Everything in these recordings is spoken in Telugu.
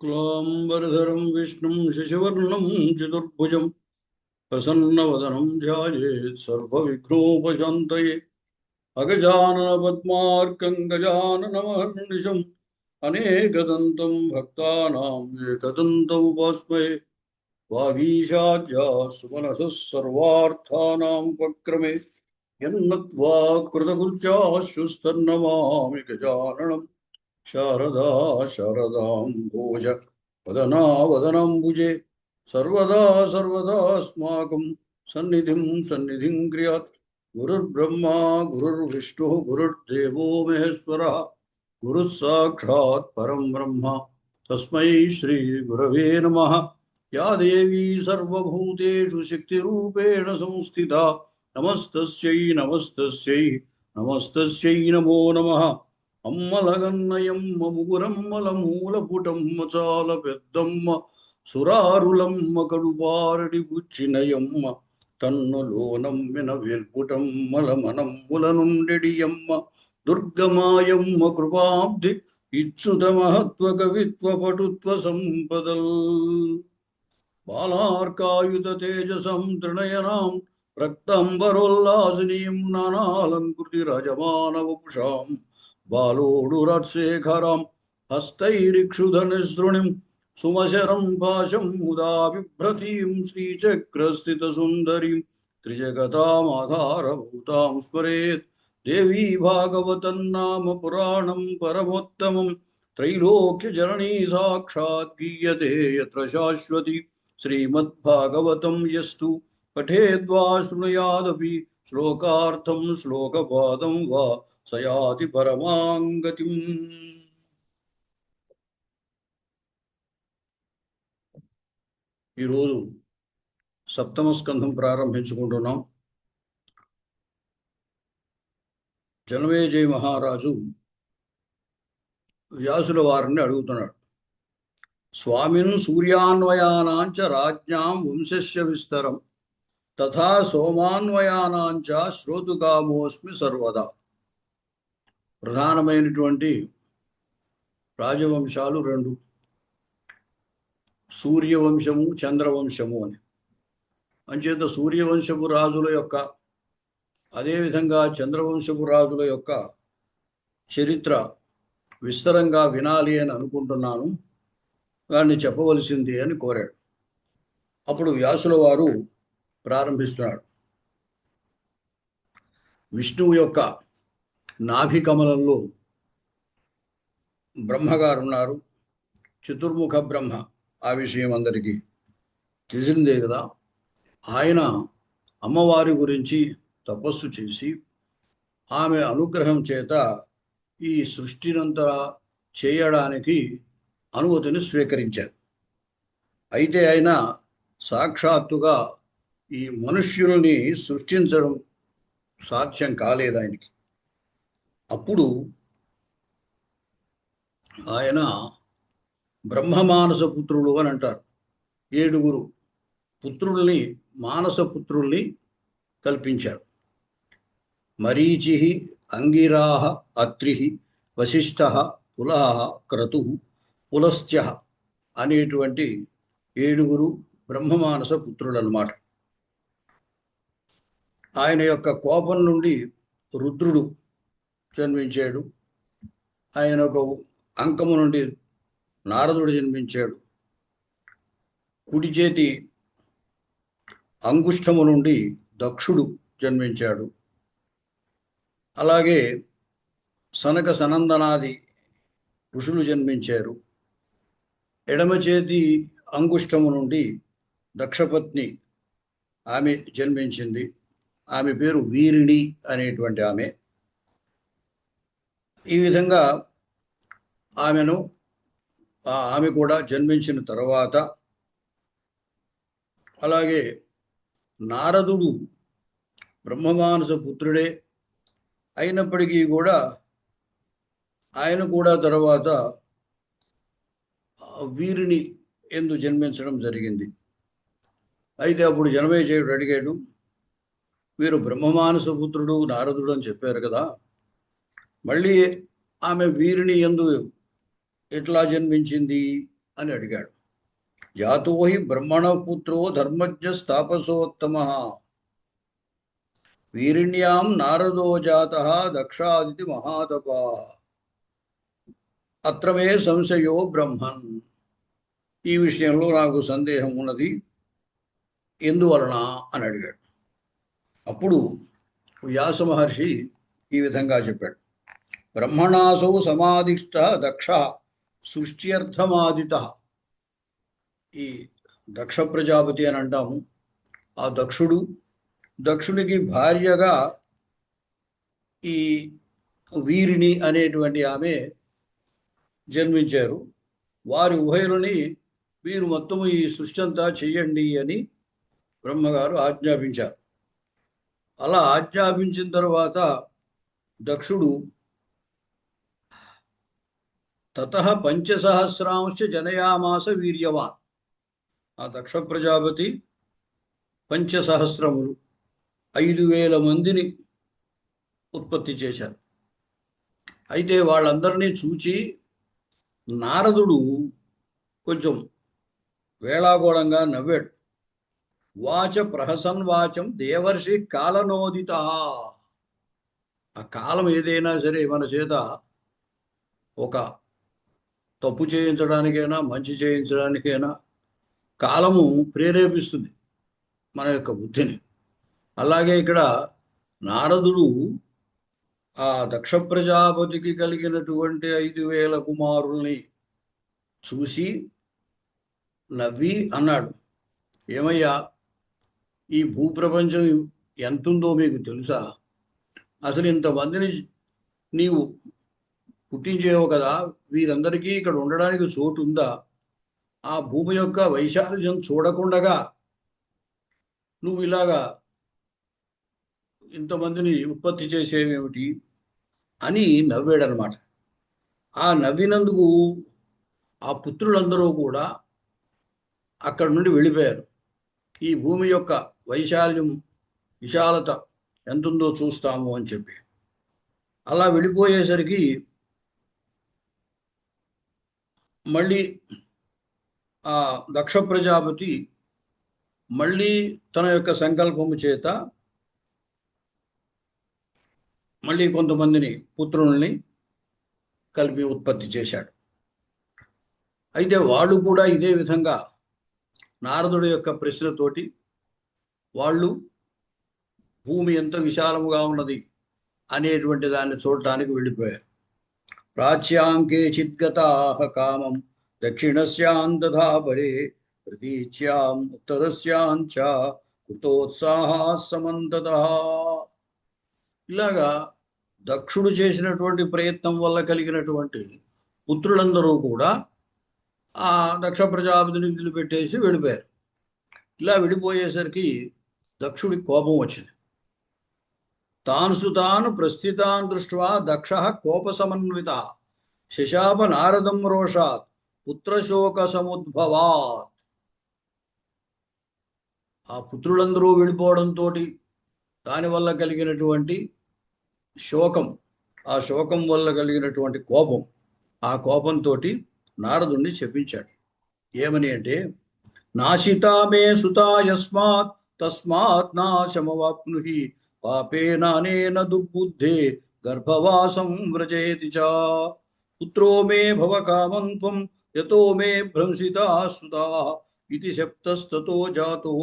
शुक्लांबरधरं विष्णुं शशिवर्णं चतुर्भुजं प्रसन्नवदनं ध्यायेत् सर्वविघ्नोपशान्तये। अगजाननपद्मार्कं गजाननमहर्निशम् अनेकदन्तं भक्तानां एकदन्तम् उपास्महे। वागीशाद्या सुमनसः सर्वार्थानां उपक्रमे यन्नत्वा कृतकृत्याश्चुस्तन्नमामि गजाननम्। शारदा शारदाम्भोज वदना वदनाम्बुजे सर्वदा सर्वदास्माकं सन्निधिं क्रियात्। गुरुर्ब्रह्मा गुरुर्विष्णुः गुरुर्देवो महेश्वरः गुरुः साक्षात् परं ब्रह्म तस्मै श्री गुरवे नमः। या देवी सर्वभूतेषु शक्तिरूपेण संस्थिता नमस्तस्यै नमस्तस्यै नमस्तस्यै नमो नमः। అమ్మలగన్నయమ్మ ముగురమ్మల మూలపుటమ్మ చాల పెద్దమ్మ సురారులమ్మ కడుపారడి బుచ్చినయమ్మ తన్నులోనమ్మిన వేల్పుటమ్మల మనమ్ముల నుండెడియమ్మ దుర్గమాయమ్మ కృపాబ్ది ఇచ్చుత మహత్వ కవిత్వ పటుత్వ సంపదల్ బాలార్కాయుత తేజసం త్రినయనాం రక్తాంబరోల్లాసినీం నానాలంకృతి రజమానవపుషాం బాలోడురత్శేఖరం హస్తైరిక్షుధనిసృణిం సుమశరం పాశం ముదా బిభ్రతీం శ్రీచక్రస్థితసుందరీం త్రిజగతామాధారభూతాం స్మరేత్ దేవీ భాగవతన్నామ పురాణం పరమోత్తమం త్రైలోక్యజననీ సాక్షాత్ గీయతే యత్ర శాశ్వతి శ్రీమద్భాగవతం యస్తు పఠేద్వా శృణుయాదపి శ్లోకార్థం శ్లోకపాదం వా సయాతి పరమాంగతిం. ఈరోజు సప్తమ స్కంధం ప్రారంభించుకుంటున్నాం. జనమేజయ మహారాజు వ్యాసుల వారిని అడుగుతున్నాడు. స్వామిన్ సూర్యాన్వయానాంచ రాజ్ఞాం వంశస్య విస్తరం తథా సోమాన్వయానాంచ శ్రోతుకామోస్మి సర్వదా. ప్రధానమైనటువంటి రాజవంశాలు రెండు, సూర్యవంశము చంద్రవంశము అని. అంచేత సూర్యవంశపు రాజుల యొక్క అదేవిధంగా చంద్రవంశపు రాజుల యొక్క చరిత్ర విస్తరంగా వినాలి అని అనుకుంటున్నాను, దాన్ని చెప్పవలసింది అని కోరాడు. అప్పుడు వ్యాసుల వారు ప్రారంభిస్తున్నాడు. విష్ణువు యొక్క నాభి కమలంలో బ్రహ్మగారు ఉన్నారు, చతుర్ముఖ బ్రహ్మ. ఆ విషయం అందరికీ తెలిసిందే కదా. ఆయన అమ్మవారి గురించి తపస్సు చేసి ఆమె అనుగ్రహం చేత ఈ సృష్టినంతా చేయడానికి అనుమతిని స్వీకరించారు. అయితే ఆయన సాక్షాత్తుగా ఈ మనుష్యులని సృష్టించడం సాధ్యం కాలేదు ఆయనకి. అప్పుడు ఆయన బ్రహ్మమానస పుత్రులు అని అంటారు. 7 పుత్రుల్ని, మానసపుత్రుల్ని కల్పించారు. మరీచి, అంగిరాహ, అత్రి, వశిష్ఠ, పులహ, క్రతు, పులస్త్య అనేటువంటి 7 బ్రహ్మమానస పుత్రులు అన్నమాట. ఆయన యొక్క కోపం నుండి రుద్రుడు జన్మించాడు. ఆయన ఒక అంకము నుండి నారదుడు జన్మించాడు. కుడి చేతి అంగుష్టము నుండి దక్షుడు జన్మించాడు. అలాగే సనక సనందనాది ఋషులు జన్మించారు. ఎడమ చేతి అంగుష్టము నుండి దక్షపత్ని ఆమె జన్మించింది. ఆమె పేరు వీరిణి అనేటువంటి ఆమె. ఈ విధంగా ఆమె కూడా జన్మించిన తర్వాత అలాగే నారదుడు బ్రహ్మమానస పుత్రుడే అయినప్పటికీ కూడా ఆయన కూడా తర్వాత వీరిని ఎందు జన్మించడం జరిగింది. అయితే అప్పుడు జనమేజయుడు అడిగాడు, మీరు బ్రహ్మమానస పుత్రుడు నారదుడు అని చెప్పారు కదా, మళ్ళీ ఆమె వీరిని ఎందు ఎట్లా జన్మించింది అని అడిగాడు. జాతో హి బ్రహ్మణ పుత్రో ధర్మజ్ఞ తాపసోత్తమ వీరిణ్యాం నారదో జాత దక్షాదితి మహాతప అత్రమే సంశయో బ్రహ్మన్. ఈ విషయంలో నాకు సందేహం ఉన్నది, ఎందువలన అని అడిగాడు. అప్పుడు వ్యాస మహర్షి ఈ విధంగా చెప్పాడు. బ్రహ్మణాసౌ సమాదిష్ట దక్ష సృష్ట్యర్థమాదిత. ఈ దక్ష ప్రజాపతి అని అంటాము. ఆ దక్షుడికి భార్యగా ఈ వీరిని అనేటువంటి ఆమె జన్మించారు. వారి ఉభయులని వీరు మొత్తము ఈ సృష్టి అంతా చెయ్యండి అని బ్రహ్మగారు ఆజ్ఞాపించారు. అలా ఆజ్ఞాపించిన తర్వాత దక్షుడు తతః 5,000 జనయామాస వీర్యవాన్. ఆ దక్ష ప్రజాపతి 5,000 5,000 మందిని ఉత్పత్తి చేశారు. అయితే వాళ్ళందరినీ చూచి నారదుడు కొంచెం వేళాగోళంగా నవ్వాడు. వాచ ప్రహసన్ వాచం దేవర్షి కాలనోదిత. ఆ కాలం ఏదైనా సరే మన చేత ఒక తప్పు చేయించడానికైనా మంచి చేయించడానికైనా కాలము ప్రేరేపిస్తుంది మన యొక్క బుద్ధిని. అలాగే ఇక్కడ నారదుడు ఆ దక్ష ప్రజాపతికి కలిగినటువంటి 5,000 కుమారుల్ని చూసి నవ్వి అన్నాడు, ఏమయ్యా, ఈ భూప్రపంచం ఎంతుందో మీకు తెలుసా? అసలు ఇంతమందిని నీవు పుట్టించేవు కదా, వీరందరికీ ఇక్కడ ఉండడానికి చోటు ఉందా? ఆ భూమి యొక్క వైశాల్యం చూడకుండగా నువ్వు ఇలాగా ఇంతమందిని ఉత్పత్తి చేసేవేమిటి అని నవ్వాడనమాట. ఆ నవ్వినందుకు ఆ పుత్రులందరూ కూడా అక్కడి నుండి వెళ్ళిపోయారు. ఈ భూమి యొక్క వైశాల్యం విశాలత ఎంతుందో చూస్తాము అని చెప్పి. అలా వెళ్ళిపోయేసరికి మళ్ళీ ఆ దక్ష ప్రజాపతి మళ్ళీ తన యొక్క సంకల్పము చేత మళ్ళీ కొంతమందిని పుత్రుల్ని కలిపి ఉత్పత్తి చేశాడు. అయితే వాళ్ళు కూడా ఇదే విధంగా నారదుడి యొక్క ప్రశ్నతోటి వాళ్ళు భూమి ఎంత విశాలముగా ఉన్నది అనేటువంటి దాన్ని చూడటానికి వెళ్ళిపోయారు. ప్రాచ్యాంకే చిద్గతాః కామం దక్షిణస్యాం తథా పరే ప్రతీచ్యాం ఉత్తరస్యాం చ కృతోత్సాహాః సమంతతః. ఇలాగా దక్షుడు చేసినటువంటి ప్రయత్నం వల్ల కలిగినటువంటి పుత్రులందరూ కూడా ఆ దక్ష ప్రజాపతిని వదిలిపెట్టేసి వెళ్ళిపోయారు. ఇలా వెళ్ళిపోయేసరికి దక్షుడికి కోపం వచ్చింది. తాను ప్రస్థితాన్ దృష్ట్వా దక్ష కోప సమన్విత శశాప నారదం రోషాత్ పుత్రశోక సముద్భవాత్. ఆ పుత్రులందరూ వెళ్ళిపోవడంతో దానివల్ల కలిగినటువంటి శోకం, ఆ శోకం వల్ల కలిగినటువంటి కోపం, ఆ కోపంతో నారదుణ్ణి చెప్పించాడు. ఏమని అంటే, నాశితా మే సుతా యస్మాత్ తస్మాత్ నాశమవాప్నుహి పాపేనానేన దుర్బుద్ధే గర్భవాసం వ్రజేతి చ పుత్రో మే భవ కామం త్వం యతో మే భ్రంసితా సుతా ఇది శప్తస్తతో జాతో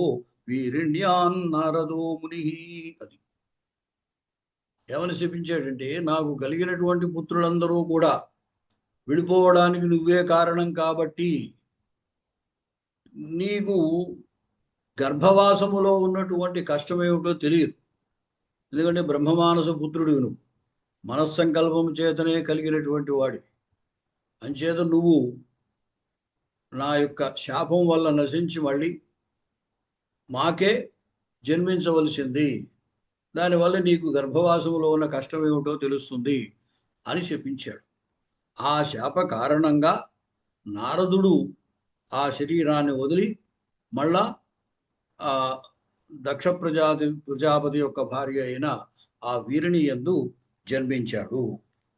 వీరిణ్యాన్ నారదో ముని. అది ఏమని చెప్పించాడంటే, నాకు కలిగినటువంటి పుత్రులందరూ కూడా విడిపోవడానికి నువ్వే కారణం కాబట్టి నీకు గర్భవాసములో ఉన్నటువంటి కష్టం ఏమిటో తెలియదు. ఎందుకంటే బ్రహ్మమానస పుత్రుడు నువ్వు, మనస్సంకల్పం చేతనే కలిగినటువంటి వాడి. అంచేత నువ్వు నా యొక్క శాపం వల్ల నశించి మళ్ళీ మాకే జన్మించవలసింది, దానివల్ల నీకు గర్భవాసములో ఉన్న కష్టం ఏమిటో తెలుస్తుంది అని చెప్పించాడు. ఆ శాప కారణంగా నారదుడు ఆ శరీరాన్ని వదిలి మళ్ళా ఆ దక్ష ప్రజాపతి యొక్క భార్య అయిన ఆ వీరిని యందు జన్మించాడు.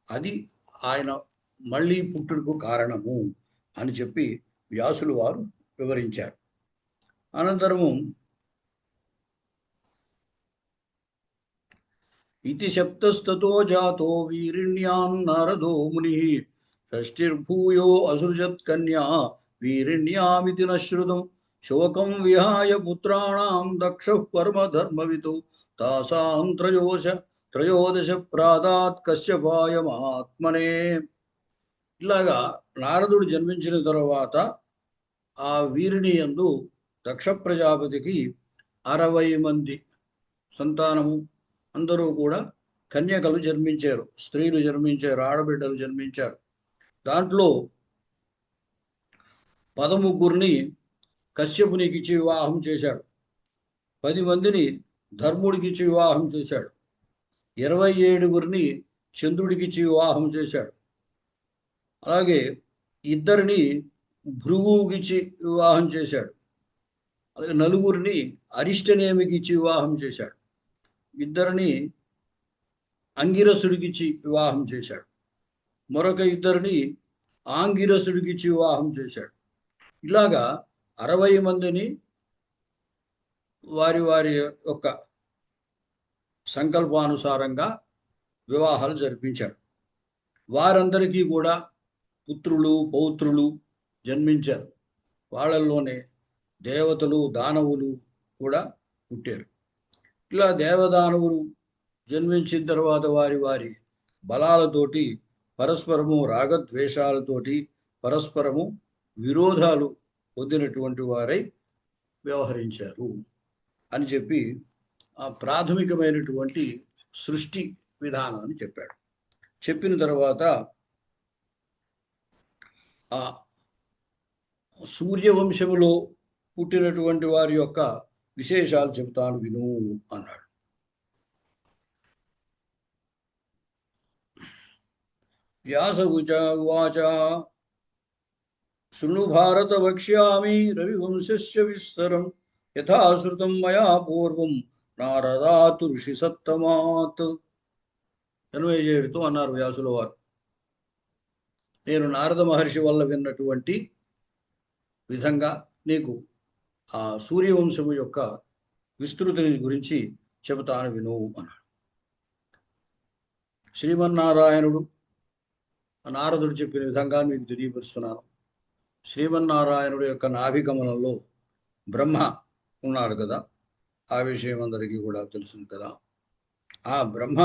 అది ఆయన మళ్ళీ పుట్టుడుకు కారణము అని చెప్పి వ్యాసులు వారు వివరించారు. అనంతరము ఇతి శప్తస్తతో జాతో వీరిణ్యాం నారదో ముని షష్ఠిర్భూయో అసృజత్ కన్యా వీరిణ్యామితి నశ్రుతం శోకం విహాయ పుత్రాణం దక్ష పరమధర్మవితు తాసాం త్రయోదశ ప్రాదాత్ కశ్యపాయ మహాత్మనే. ఇలాగా నారదుడు జన్మించిన తర్వాత ఆ వీరిని యందు దక్ష ప్రజాపతికి 60 మంది సంతానము, అందరూ కూడా కన్యకలు జన్మించారు, స్త్రీలు జన్మించారు, ఆడబిడ్డలు జన్మించారు. దాంట్లో 13 కశ్యపునికి ఇచ్చి వివాహం చేశాడు, 10 మందిని ధర్ముడికి ఇచ్చి వివాహం చేశాడు, 27 చంద్రుడికి ఇచ్చి వివాహం చేశాడు. అలాగే 2 భృగువుకిచ్చి వివాహం చేశాడు. అలాగే 4 అరిష్టనేమికి ఇచ్చి వివాహం చేశాడు. 2 అంగిరసుడికిచ్చి వివాహం చేశాడు. మరొక 2 ఆంగిరసుడికిచ్చి వివాహం చేశాడు. ఇలాగా 60 మందిని వారి వారి యొక్క సంకల్పానుసారంగా వివాహాలు జరిపించాడు. వారందరికీ కూడా పుత్రులు పౌత్రులు జన్మించారు. వాళ్ళల్లోనే దేవతలు దానవులు కూడా పుట్టారు. ఇలా దేవదానవులు జన్మించిన తర్వాత వారి వారి బలాలతోటి పరస్పరము రాగద్వేషాలతోటి పరస్పరము విరోధాలు పొందినటువంటి వారై వ్యవహరించారు అని చెప్పి ఆ ప్రాథమికమైనటువంటి సృష్టి విధానాన్ని చెప్పాడు. చెప్పిన తర్వాత ఆ సూర్యవంశములో పుట్టినటువంటి వారి యొక్క విశేషాలు చెబుతాను విను అన్నాడు. వ్యాస ఉవాచ శృణు భారత వక్ష్యామి రవివంశస్య విస్తరం యథాశ్రుతం మయా పూర్వం నారదాతు ఋషి సత్తమాత్. జన్మేజయుడితో అన్నారు వ్యాసుల వారు, నేను నారద మహర్షి వల్ల విన్నటువంటి విధంగా నీకు ఆ సూర్యవంశము యొక్క విస్తృతిని గురించి చెబుతాను విను అన్నాడు. శ్రీమన్నారాయణుడు నారదుడు చెప్పిన విధంగా మీకు తెలియపరుస్తున్నాను. శ్రీమన్నారాయణుడు యొక్క నాభికమలంలో బ్రహ్మ ఉన్నాడు కదా, ఆ విషయం అందరికీ కూడా తెలుసుంది కదా. ఆ బ్రహ్మ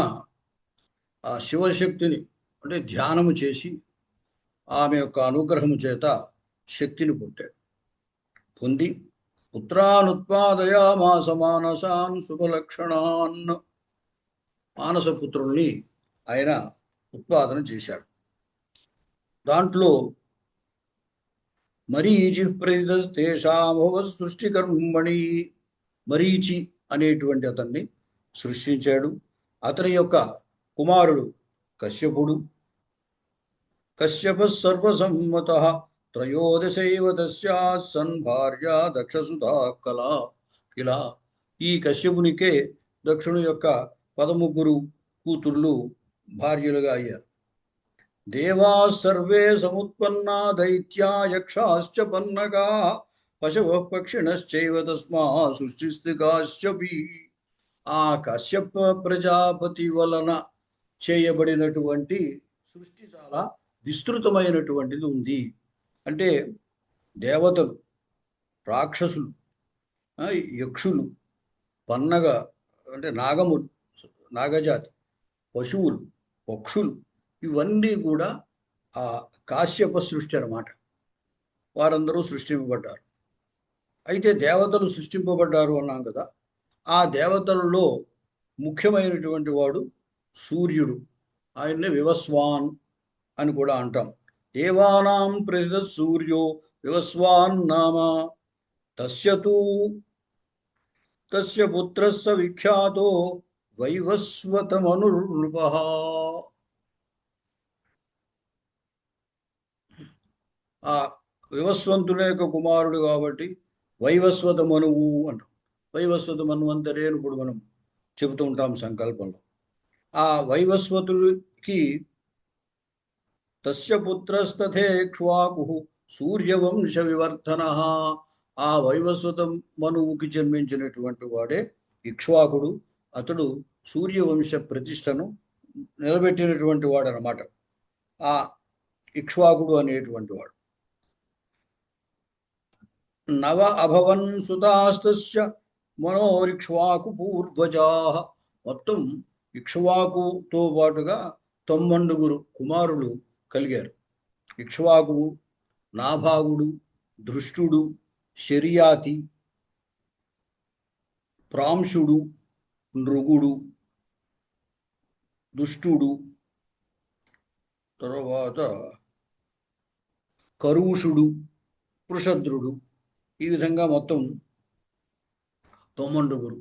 ఆ శివశక్తిని అంటే ధ్యానము చేసి ఆమె యొక్క అనుగ్రహము చేత శక్తిని పొంది పుత్రానుత్పాదయామాస మానసాన్ శుభలక్షణాన్, మానసపుత్రుల్ని ఆయన ఉత్పాదన చేశాడు. దాంట్లో మరీచి ప్రతిదస్తేషామవ సృష్టికర్మణి, మరీచి అనేటువంటి అతన్ని సృష్టించాడు. అతని యొక్క కుమారుడు కశ్యపుడు. కశ్యప సర్వసమ్మత త్రయోదశైవ తస్యాసన్ భార్య దక్షసుధా కళా కిలా. ఈ కశ్యపునికే దక్షుని యొక్క 13 కూతుర్లు భార్యలుగా అయ్యారు. దేవా సర్వే సముత్పన్నా దైత్యా యక్షాశ్చ పన్నగా పశవ పక్షిణశ్చైవ తస్మా సృష్టిస్థితికాశ్చపి. ఆ కశ్యప ప్రజాపతి వలన చేయబడినటువంటి సృష్టి చాలా విస్తృతమైనటువంటిది ఉంది. అంటే దేవతలు, రాక్షసులు, యక్షులు, పన్నగ అంటే నాగములు, నాగజాతి, పశువులు, పక్షులు, ఇవన్నీ కూడా ఆ కాశ్యప సృష్టి అన్నమాట. వారందరూ సృష్టింపబడ్డారు. అయితే దేవతలు సృష్టింపబడ్డారు అన్నాం కదా, ఆ దేవతలలో ముఖ్యమైనటువంటి వాడు సూర్యుడు. ఆయన్నే వివస్వాన్ అని కూడా అంటాం. దేవానాం ప్రసిద్ధ సూర్యో వివస్వాన్ నామ తస్య పుత్రస్య విఖ్యాతో వైవస్వతమనుర్నృపః. ఆ వివస్వంతుని యొక్క కుమారుడు కాబట్టి వైవస్వత మనువు అంటాం. వైవస్వత మనువు అంటే రేణుకుడు మనం చెబుతూ ఉంటాం సంకల్పంలో. ఆ వైవస్వతుడికి తస్య పుత్రస్తథేక్ష్వాకు సూర్యవంశ వివర్ధన. ఆ వైవస్వత మనువుకి జన్మించినటువంటి వాడే ఇక్ష్వాకుడు. అతడు సూర్యవంశ ప్రతిష్టను నిలబెట్టినటువంటి వాడు అనమాట. ఆ ఇక్ష్వాకుడు అనేటువంటి వాడు. నవ అభవన్ సుతాస్తస్య మనోరిక్ష్వాకు పూర్వజా. మొత్తం ఇక్ష్వాకుతో పాటుగా 9 కుమారులు కలిగారు. ఇక్ష్వాకుడు, నాభాగుడు, దృష్టుడు, శర్యాతి, ప్రాంశుడు, నృగుడు, దుష్టుడు, తర్వాత కరుషుడు, వృషద్రుడు. ఈ విధంగా మొత్తం 9.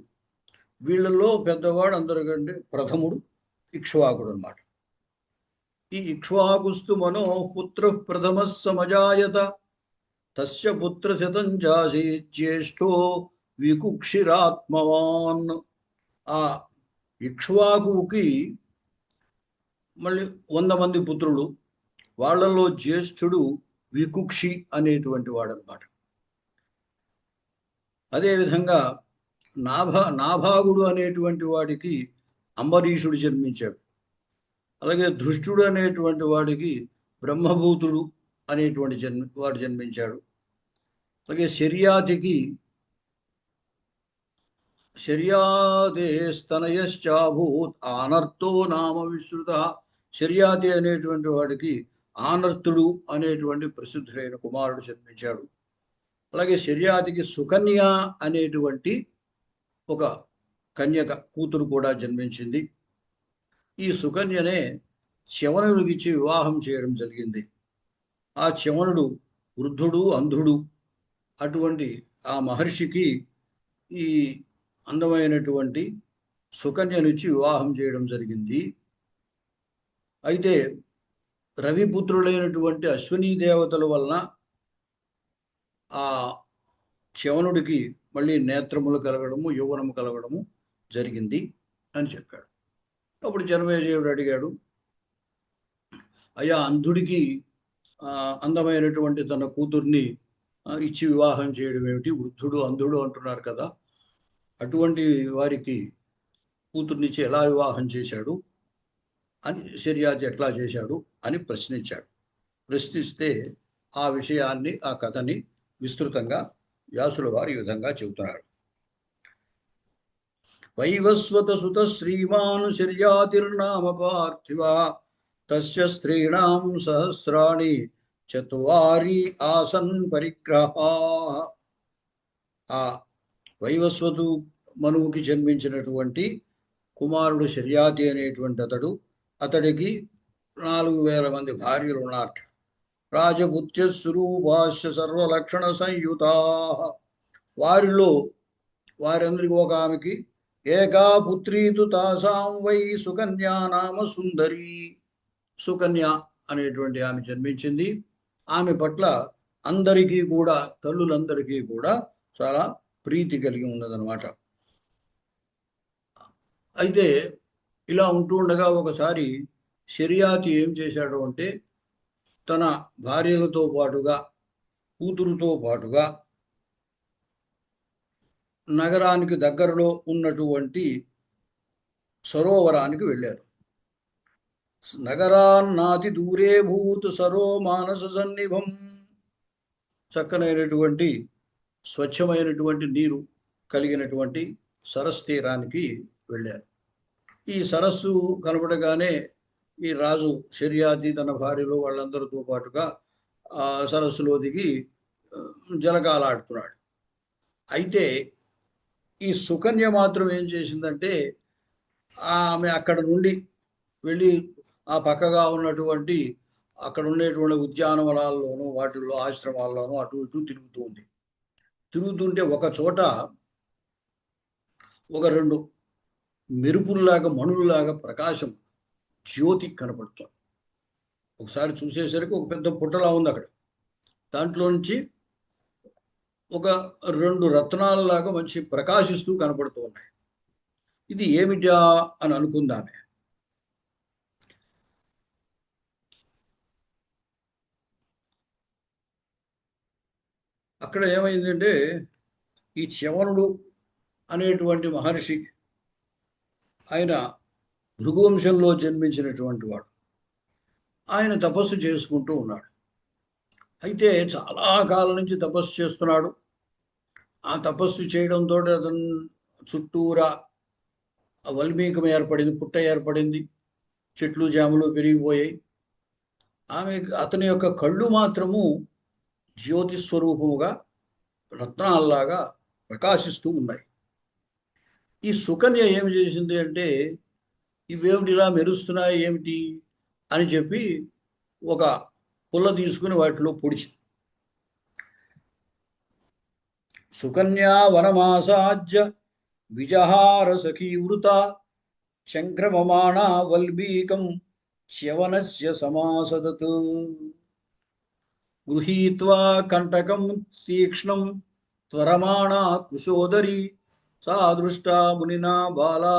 వీళ్ళల్లో పెద్దవాడు అందరికంటే ప్రథముడు ఇక్ష్వాకుడు అన్నమాట. ఈ ఇక్ష్వాకుస్తు మనో పుత్ర ప్రథమ సమజాయత తస్య పుత్ర శతం చాసి జ్యేష్ఠో వికుక్షిరాత్మవాన్. ఆ ఇక్ష్వాకుకి మళ్ళీ 100 మంది పుత్రులు. వాళ్ళలో జ్యేష్ఠుడు వికుక్షి అనేటువంటి వాడు అనమాట. అదేవిధంగా నాభాగుడు అనేటువంటి వాడికి అంబరీషుడు జన్మించాడు. అలాగే దృష్టుడు అనేటువంటి వాడికి బ్రహ్మభూతుడు అనేటువంటి వాడు జన్మించాడు. అలాగే శర్యాదేస్తనయశ్చాభూత్ ఆనర్తో నామ విశ్రుత. శర్యాతి అనేటువంటి వాడికి ఆనర్తుడు అనేటువంటి ప్రసిద్ధుడైన కుమారుడు జన్మించాడు. అలాగే శర్యాతికి సుకన్య అనేటువంటి ఒక కన్యక కూతురు కూడా జన్మించింది. ఈ సుకన్యనే చ్యవనుడికిచ్చి వివాహం చేయడం జరిగింది. ఆ చ్యవనుడు వృద్ధుడు, అంధుడు. అటువంటి ఆ మహర్షికి ఈ అందమైనటువంటి సుకన్యనిచ్చి వివాహం చేయడం జరిగింది. అయితే రవిపుత్రులైనటువంటి అశ్విని దేవతల వలన ఆ చ్యవనుడికి మళ్ళీ నేత్రములు కలగడము, యౌవనము కలగడము జరిగింది అని చెప్పాడు. అప్పుడు జనమేజయుడు అడిగాడు, అయ్యా, అంధుడికి అందమైనటువంటి తన కూతుర్ని ఇచ్చి వివాహం చేయడం ఏమిటి? వృద్ధుడు అంధుడు అంటున్నారు కదా, అటువంటి వారికి కూతుర్నిచ్చి ఎలా వివాహం చేశాడు అని, శర్యాతి ఎట్లా చేశాడు అని ప్రశ్నించాడు. ప్రశ్నిస్తే ఆ విషయాన్ని, ఆ కథని విస్తృతంగా వ్యాసుల వారు ఈ విధంగా చెబుతున్నారు. వైవస్వత సుత శ్రీమాన్ శర్యాతిర్నామ పార్థివ తస్య స్త్రీణాం సహస్రాణి చత్వారి ఆసన్ పరిగ్రహా. ఆ వైవస్వతు మనువుకి జన్మించినటువంటి కుమారుడు శర్యాతి అనేటువంటి అతడికి 4000 మంది భార్యలు ఉన్నారు. రాజపుత్య స్వరూపాశ్చ సర్వలక్షణ సంయుతా. వారందరికీ ఒక ఆమెకి ఏకా పుత్రీతు తాసాం వై సుకన్యా నామ సుందరి. సుకన్య అనేటువంటి ఆమె జన్మించింది. ఆమె పట్ల అందరికీ కూడా, తల్లులందరికీ కూడా చాలా ప్రీతి కలిగి ఉన్నదనమాట. అయితే ఇలా ఉంటూ ఉండగా ఒకసారి శర్యాతి ఏం చేశాడు అంటే, తన భార్యలతో పాటుగా, కూతురుతో పాటుగా నగరానికి దగ్గరలో ఉన్నటువంటి సరోవరానికి వెళ్ళారు. నగరాన్నాతి దూరే భూత్ సరో మానస సన్నిభం. చక్కనైనటువంటి స్వచ్ఛమైనటువంటి నీరు కలిగినటువంటి సరస్సు తీరానికి వెళ్ళారు. ఈ సరస్సు కనపడగానే ఈ రాజు శర్యాతి తన భార్యలో వాళ్ళందరితో పాటుగా ఆ సరస్సులో దిగి జలకాలాడుతున్నాడు. అయితే ఈ సుకన్య మాత్రం ఏం చేసిందంటే, ఆమె అక్కడ నుండి వెళ్ళి ఆ పక్కగా ఉన్నటువంటి అక్కడ ఉండేటువంటి ఉద్యానవనాల్లోనూ, వాటిల్లో ఆశ్రమాల్లోనూ అటు ఇటు తిరుగుతుంటే ఒక చోట ఒక 2 మెరుపుల్లాగా, మణుల్లాగా ప్రకాశం, జ్యోతి కనపడుతుంది. ఒకసారి చూసేసరికి ఒక పెద్ద పుట్టలా ఉంది అక్కడ. దాంట్లో నుంచి ఒక 2 రత్నాలలాగా మంచి ప్రకాశిస్తూ కనపడుతూ ఉన్నాయి. ఇది ఏమిటా అని అనుకుందామే. అక్కడ ఏమైందంటే ఈ చ్యవనుడు అనేటువంటి మహర్షి, ఆయన భృగువంశంలో జన్మించినటువంటి వాడు. ఆయన తపస్సు చేసుకుంటూ ఉన్నాడు. అయితే చాలా కాలం నుంచి తపస్సు చేస్తున్నాడు. ఆ తపస్సు చేయడంతో అతను చుట్టూరా వల్మీకం ఏర్పడింది, పుట్ట ఏర్పడింది, చెట్లు జాములు పెరిగిపోయాయి. అతని యొక్క కళ్ళు మాత్రము జ్యోతి స్వరూపముగా రత్నాల్లాగా ప్రకాశిస్తూ ఉన్నాయి. ఈ సుకన్య ఏమి చేసింది అంటే, ఇవేమిటి ఇలా మెరుస్తున్నాయి ఏమిటి అని చెప్పి ఒక పుల్ల తీసుకుని వాటిలో పొడిచింది. సుకన్యా వనమాసాజ్య విజహార సఖీవృత చంక్రమమాణ వల్మీకం చ్యవనస్య సమాసదత్ గృహీత్వా కంటకం తీక్ష్ణం త్వరమాణా కుశోదరి సా దృష్టా మునినా బాలా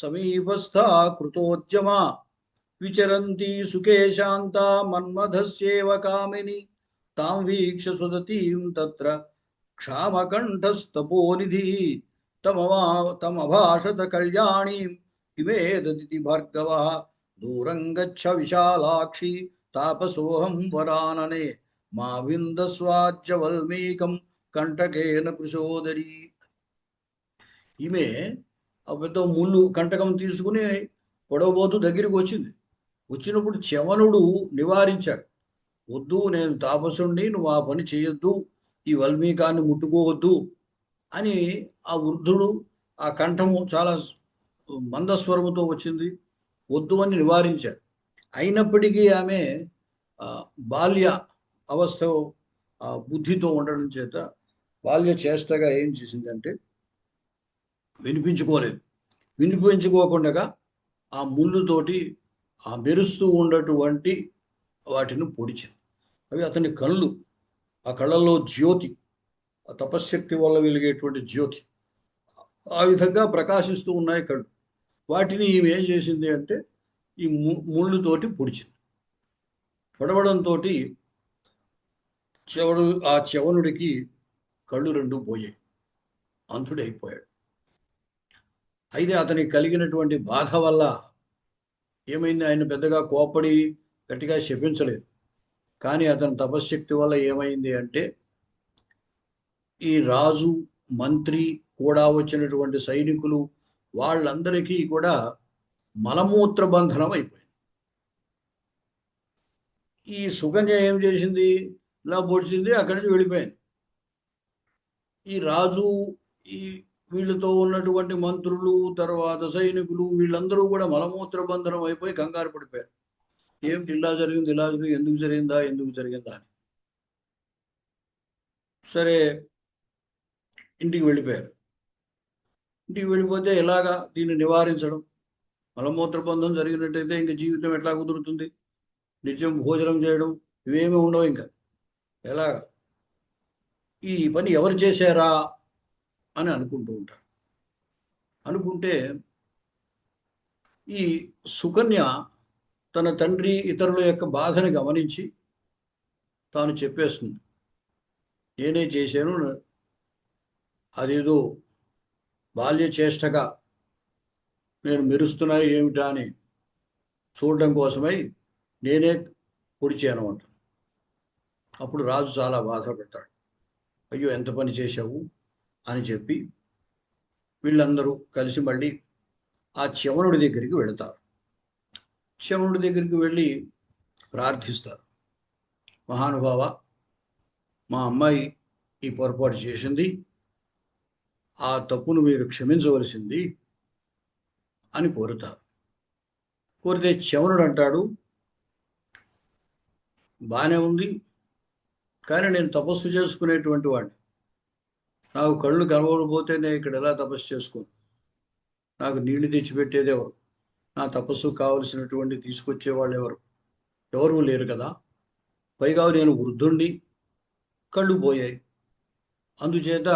సమీపస్థా కృతోద్యమా విచరంతి సుఖే శాంతా మన్మథస్యేవ కామిని తాం వీక్ష సుదతీం తత్ర క్షామకంఠస్తపోనిధి తమభాషత కళ్యాణీం ఇవేదదితి భార్గవ దూరం గచ్చ విశాలాక్షి తాపసోహం వరాననే మా విందస్వాజ్య వల్మీకం కంటకేన కృశోదరి. ఈమె ఆ పెద్ద ముళ్ళు కంటకం తీసుకుని పొడవబోతూ దగ్గరికి వచ్చింది. వచ్చినప్పుడు చ్యవనుడు నివారించాడు. వద్దు, నేను తాపసుండి, నువ్వు ఆ పని చేయొద్దు, ఈ వల్మీకాన్ని ముట్టుకోవద్దు అని ఆ వృద్ధుడు, ఆ కంఠము చాలా మందస్వరముతో వచ్చింది, వద్దు అని నివారించాడు. అయినప్పటికీ ఆమె బాల్య అవస్థ బుద్ధితో ఉండడం చేత బాల్య చేష్టగా ఏం చేసిందంటే వినిపించుకోలేదు. వినిపించుకోకుండా ఆ ముళ్ళుతోటి ఆ మెరుస్తూ ఉన్నటువంటి వాటిని పొడిచింది. అవి అతని కళ్ళు, ఆ కళ్ళల్లో జ్యోతి, ఆ తపశ్శక్తి వల్ల వెలిగేటువంటి జ్యోతి ఆ విధంగా ప్రకాశిస్తూ ఉన్నాయి కళ్ళు. వాటిని ఈమె ఏం చేసింది అంటే ఈ ముళ్ళుతోటి పొడిచింది. పొడవడంతో ఆ చ్యవనుడికి కళ్ళు రెండు పోయాయి, అంతుడైపోయాడు. అయితే అతనికి కలిగినటువంటి బాధ వల్ల ఏమైంది, ఆయన పెద్దగా కోపడి గట్టిగా శపించలేదు. కానీ అతని తపశ్శక్తి వల్ల ఏమైంది అంటే ఈ రాజు, మంత్రి కూడా వచ్చినటువంటి సైనికులు వాళ్ళందరికీ కూడా మలమూత్ర బంధనం అయిపోయింది. ఈ సుకన్య ఏం చేసింది, ఇలా పొడిచింది, అక్కడి నుంచి వెళ్ళిపోయింది. ఈ రాజు, ఈ వీళ్ళతో ఉన్నటువంటి మంత్రులు, తర్వాత సైనికులు, వీళ్ళందరూ కూడా మలమూత్ర బంధనం అయిపోయి కంగారు పడిపోయారు. ఏమిటి ఇలా జరిగింది, ఇలా జరిగింది, ఎందుకు జరిగిందా అని. సరే, ఇంటికి వెళ్ళిపోయారు. ఇంటికి వెళ్ళిపోతే ఎలాగా దీన్ని నివారించడం? మలమూత్ర బంధం జరిగినట్టయితే ఇంకా జీవితం ఎట్లా కుదురుతుంది? నిత్యం భోజనం చేయడం ఇవేమీ ఉండవు. ఇంకా ఎలాగా ఈ పని ఎవరు చేశారా అని అనుకుంటూ ఉంటారు. అనుకుంటే ఈ సుకన్య తన తండ్రి, ఇతరుల యొక్క బాధని గమనించి తాను చెప్పేస్తుంది, నేనే చేశాను, అదేదో బాల్య చేష్టగా నేను మెరుస్తున్నాయి ఏమిటా అని చూడడం కోసమై నేనే పొడిచాను అంట. అప్పుడు రాజు చాలా బాధపడతాడు. అయ్యో, ఎంత పని చేశావు అని చెప్పి వీళ్ళందరూ కలిసి మళ్ళీ ఆ చ్యవనుడి దగ్గరికి వెళతారు. చ్యవనుడి దగ్గరికి వెళ్ళి ప్రార్థిస్తారు, మహానుభావ, మా అమ్మాయి ఈ పొరపాటు చేసింది, ఆ తప్పును మీరు క్షమించవలసింది అని కోరుతారు. కోరితే చ్యవనుడు అంటాడు, బాగానే ఉంది, కానీ నేను తపస్సు చేసుకునేటువంటి వాడిని, నాకు కళ్ళు కనబడిపోతే నేను ఇక్కడ ఎలా తపస్సు చేసుకోను? నాకు నీళ్లు తెచ్చిపెట్టేది ఎవరు? నా తపస్సు కావలసినటువంటి తీసుకొచ్చేవాళ్ళు ఎవరు లేరు కదా. పైగా నేను వృద్ధుణ్ణి, కళ్ళు పోయాయి. అందుచేత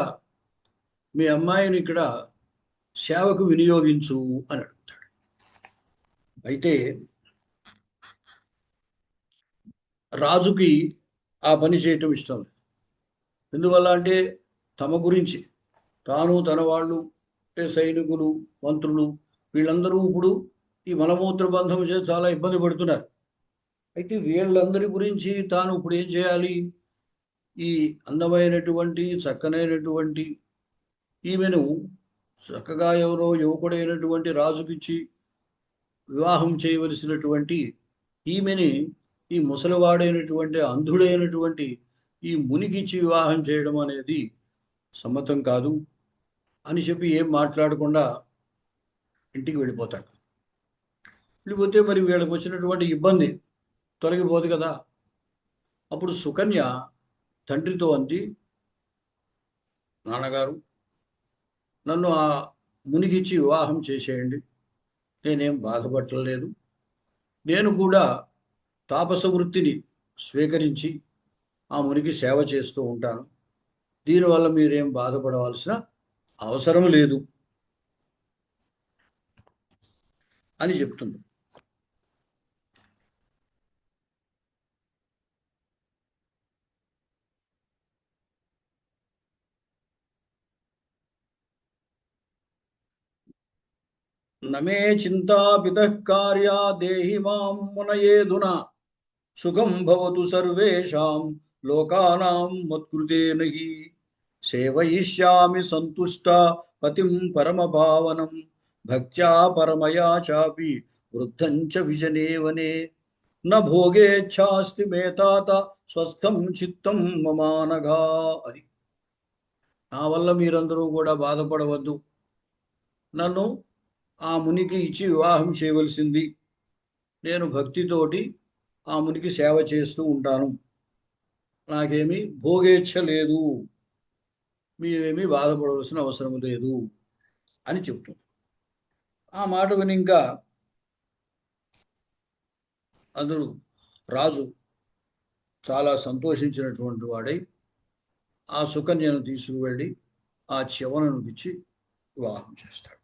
మీ అమ్మాయిని ఇక్కడ సేవకు వినియోగించు అని అడుగుతాడు. అయితే రాజుకి ఆ పని చేయటం ఇష్టం లేదు. ఎందువల్ల అంటే తమ గురించి తాను తన వాళ్ళు అంటే సైనికులు మంత్రులు వీళ్ళందరూ ఇప్పుడు ఈ మలమూత్ర బంధం చేసి చాలా ఇబ్బంది పడుతున్నారు. అయితే వీళ్ళందరి గురించి తాను ఇప్పుడు ఏం చేయాలి? ఈ అందమైనటువంటి చక్కనైనటువంటి ఈమెను చక్కగా ఎవరో యువకుడైనటువంటి రాజుకిచ్చి వివాహం చేయవలసినటువంటి ఈమెని ఈ ముసలివాడైనటువంటి అంధుడైనటువంటి ఈ మునికిచ్చి వివాహం చేయడం అనేది సమ్మతం కాదు అని చెప్పి ఏం మాట్లాడకుండా ఇంటికి వెళ్ళిపోతాడు. వెళ్ళిపోతే మరి వీళ్ళకి వచ్చినటువంటి ఇబ్బంది తొలగిపోదు కదా. అప్పుడు సుకన్య తండ్రితో అంది, నాన్నగారు నన్ను ఆ మునిగిచ్చి వివాహం చేసేయండి, నేనేం బాధపడలేదు. నేను కూడా తాపస వృత్తిని స్వీకరించి ఆ మునికి సేవ చేస్తూ ఉంటాను. దీనివల్ల మీరేం బాధపడవలసిన అవసరం లేదు అని చెప్తుంది. నమే చింతా పితః కార్యా దేహి మాం మునయేధునా సుఖం భవతు సర్వేషాం లోకానాం మత్కృతేన హి సేవయిష్యామి సంతుష్ట పతిం పరమభావనం భక్త్యా పరమయా చాపి వృద్ధం చ విజనే వనే న భోగేచ్ఛాస్తి మే తాత స్వస్థం చిత్తం మమానఘా. అది నా వల్ల మీరందరూ కూడా బాధపడవద్దు. నన్ను ఆ మునికి ఇచ్చి వివాహం చేయవలసింది. నేను భక్తితోటి ఆ మునికి సేవ చేస్తూ ఉంటాను. నాకేమీ భోగేచ్ఛ లేదు, మీరేమీ బాధపడవలసిన అవసరం లేదు అని చెప్తుంది. ఆ మాట విని ఇంకా అందరూ రాజు చాలా సంతోషించినటువంటి వాడై ఆ సుకన్యను తీసుకువెళ్ళి ఆ చ్యవనను ఇచ్చి వివాహం చేస్తాడు.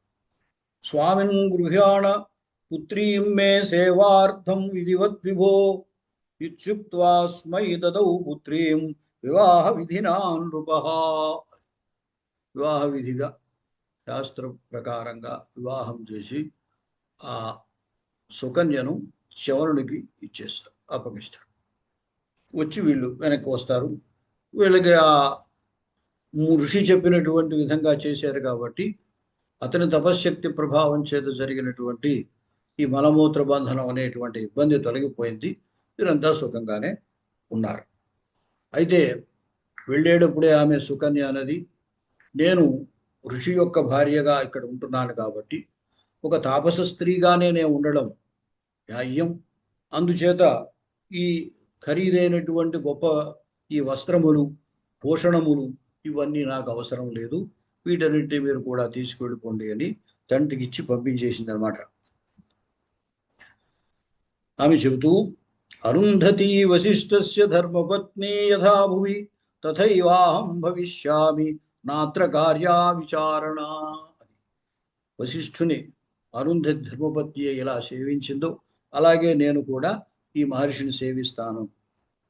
స్వామిన్ గృహ్యాణ పుత్రీం మే సేవార్థం విధివత్ విభో ఇత్యుక్త్వా స్మై దదౌ పుత్రీం వివాహ విధినా నృపః. వివాహ విధిగా శాస్త్ర ప్రకారంగా వివాహం చేసి ఆ సుకన్యను చ్యవనుడికి ఇచ్చేస్తాడు, అప్పగిస్తాడు. వచ్చి వీళ్ళు వెనక్కి వస్తారు. వీళ్ళకి ఆ ఋషి చెప్పినటువంటి విధంగా చేశారు కాబట్టి అతని తపశ్శక్తి ప్రభావం చేత జరిగినటువంటి ఈ మలమూత్ర బంధనం అనేటువంటి ఇబ్బంది తొలగిపోయింది. వీరంతా సుఖంగానే ఉన్నారు. అయితే వెళ్ళేటప్పుడే ఆమె సుకన్య అన్నది, నేను ఋషి యొక్క భార్యగా ఇక్కడ ఉంటున్నాను కాబట్టి ఒక తాపస స్త్రీగానే నేను ఉండడం న్యాయం. అందుచేత ఈ ఖరీదైనటువంటి గొప్ప ఈ వస్త్రములు భూషణములు ఇవన్నీ నాకు అవసరం లేదు, వీటన్నింటినీ మీరు కూడా తీసుకెళ్ళిపోండి అని తండ్రికి ఇచ్చి పంపించేసింది అనమాట. ఆమె చెబుతూ, అరుంధతి వశిష్ఠస్య ధర్మపత్ని యథా భువి తథైవాహం భవిష్యామి నాత్ర కార్యా విచారణ. వశిష్ఠుని అరుంధతి ధర్మపత్ని ఎలా సేవించిందో అలాగే నేను కూడా ఈ మహర్షిని సేవిస్తాను.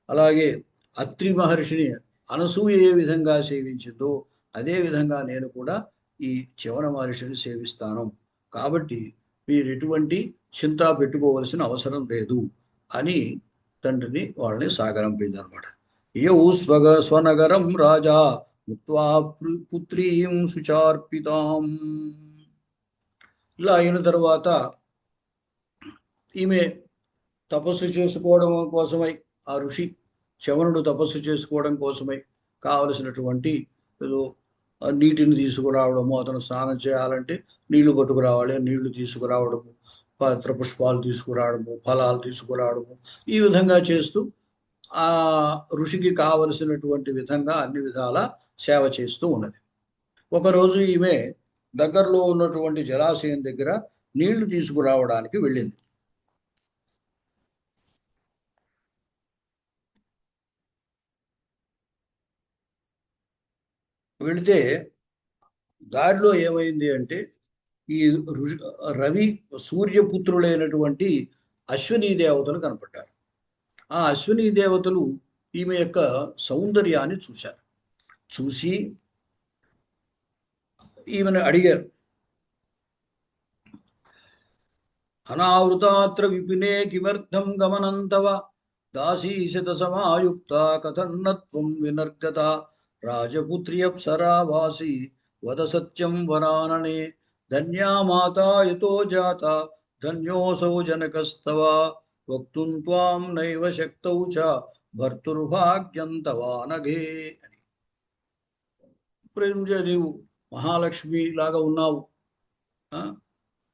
అలాగే అత్రి మహర్షిని అనసూయ ఏ విధంగా సేవించిందో అదే విధంగా నేను కూడా ఈ చ్యవన మహర్షిని సేవిస్తాను. కాబట్టి మీరు ఎటువంటి చింత పెట్టుకోవలసిన అవసరం లేదు అని తండ్రిని వాళ్ళని సాగరంపింది అనమాట. యౌ స్వనగరం రాజా ముక్త్వా పుత్రీం సుచార్పితాం. ఇలా అయిన తర్వాత ఈమె తపస్సు చేసుకోవడం కోసమై, ఆ ఋషి చ్యవనుడు తపస్సు చేసుకోవడం కోసమై కావలసినటువంటి ఏదో నీటిని తీసుకురావడము, అతను స్నానం చేయాలంటే నీళ్లు పట్టుకురావాలి, నీళ్లు తీసుకురావడము, పత్ర పుష్పాలు తీసుకురావడము, ఫలాలు తీసుకురావడము, ఈ విధంగా చేస్తూ ఆ ఋషికి కావలసినటువంటి విధంగా అన్ని విధాల సేవ చేస్తూ ఉన్నది. ఒకరోజు ఈమె దగ్గరలో ఉన్నటువంటి జలాశయం దగ్గర నీళ్లు తీసుకురావడానికి వెళ్ళింది. వెళితే దారిలో ఏమైంది అంటే ఈ రవి సూర్యపుత్రులైనటువంటి అశ్విని దేవతలు కనపడ్డారు. ఆ అశ్విని దేవతలు ఈమె యొక్క సౌందర్యాన్ని చూశారు. చూసి ఈమెను అడిగారు, అనావృతాత్ర విపినే కిమర్థం గమనంతవ దాసీశత సమాయుక్త కథన్నత్వం వినర్గత రాజపుత్ర్యప్సరావాసి వద సత్యం వరాననే ధన్యా మాతా యతో జాత ధన్యోసౌ జనకస్తవ వక్తుం త్వాం నైవ శక్తౌ చ భర్తుర్భాగ్యం తవానఘే అని. ఇప్పుడు నీవు మహాలక్ష్మి లాగా ఉన్నావు,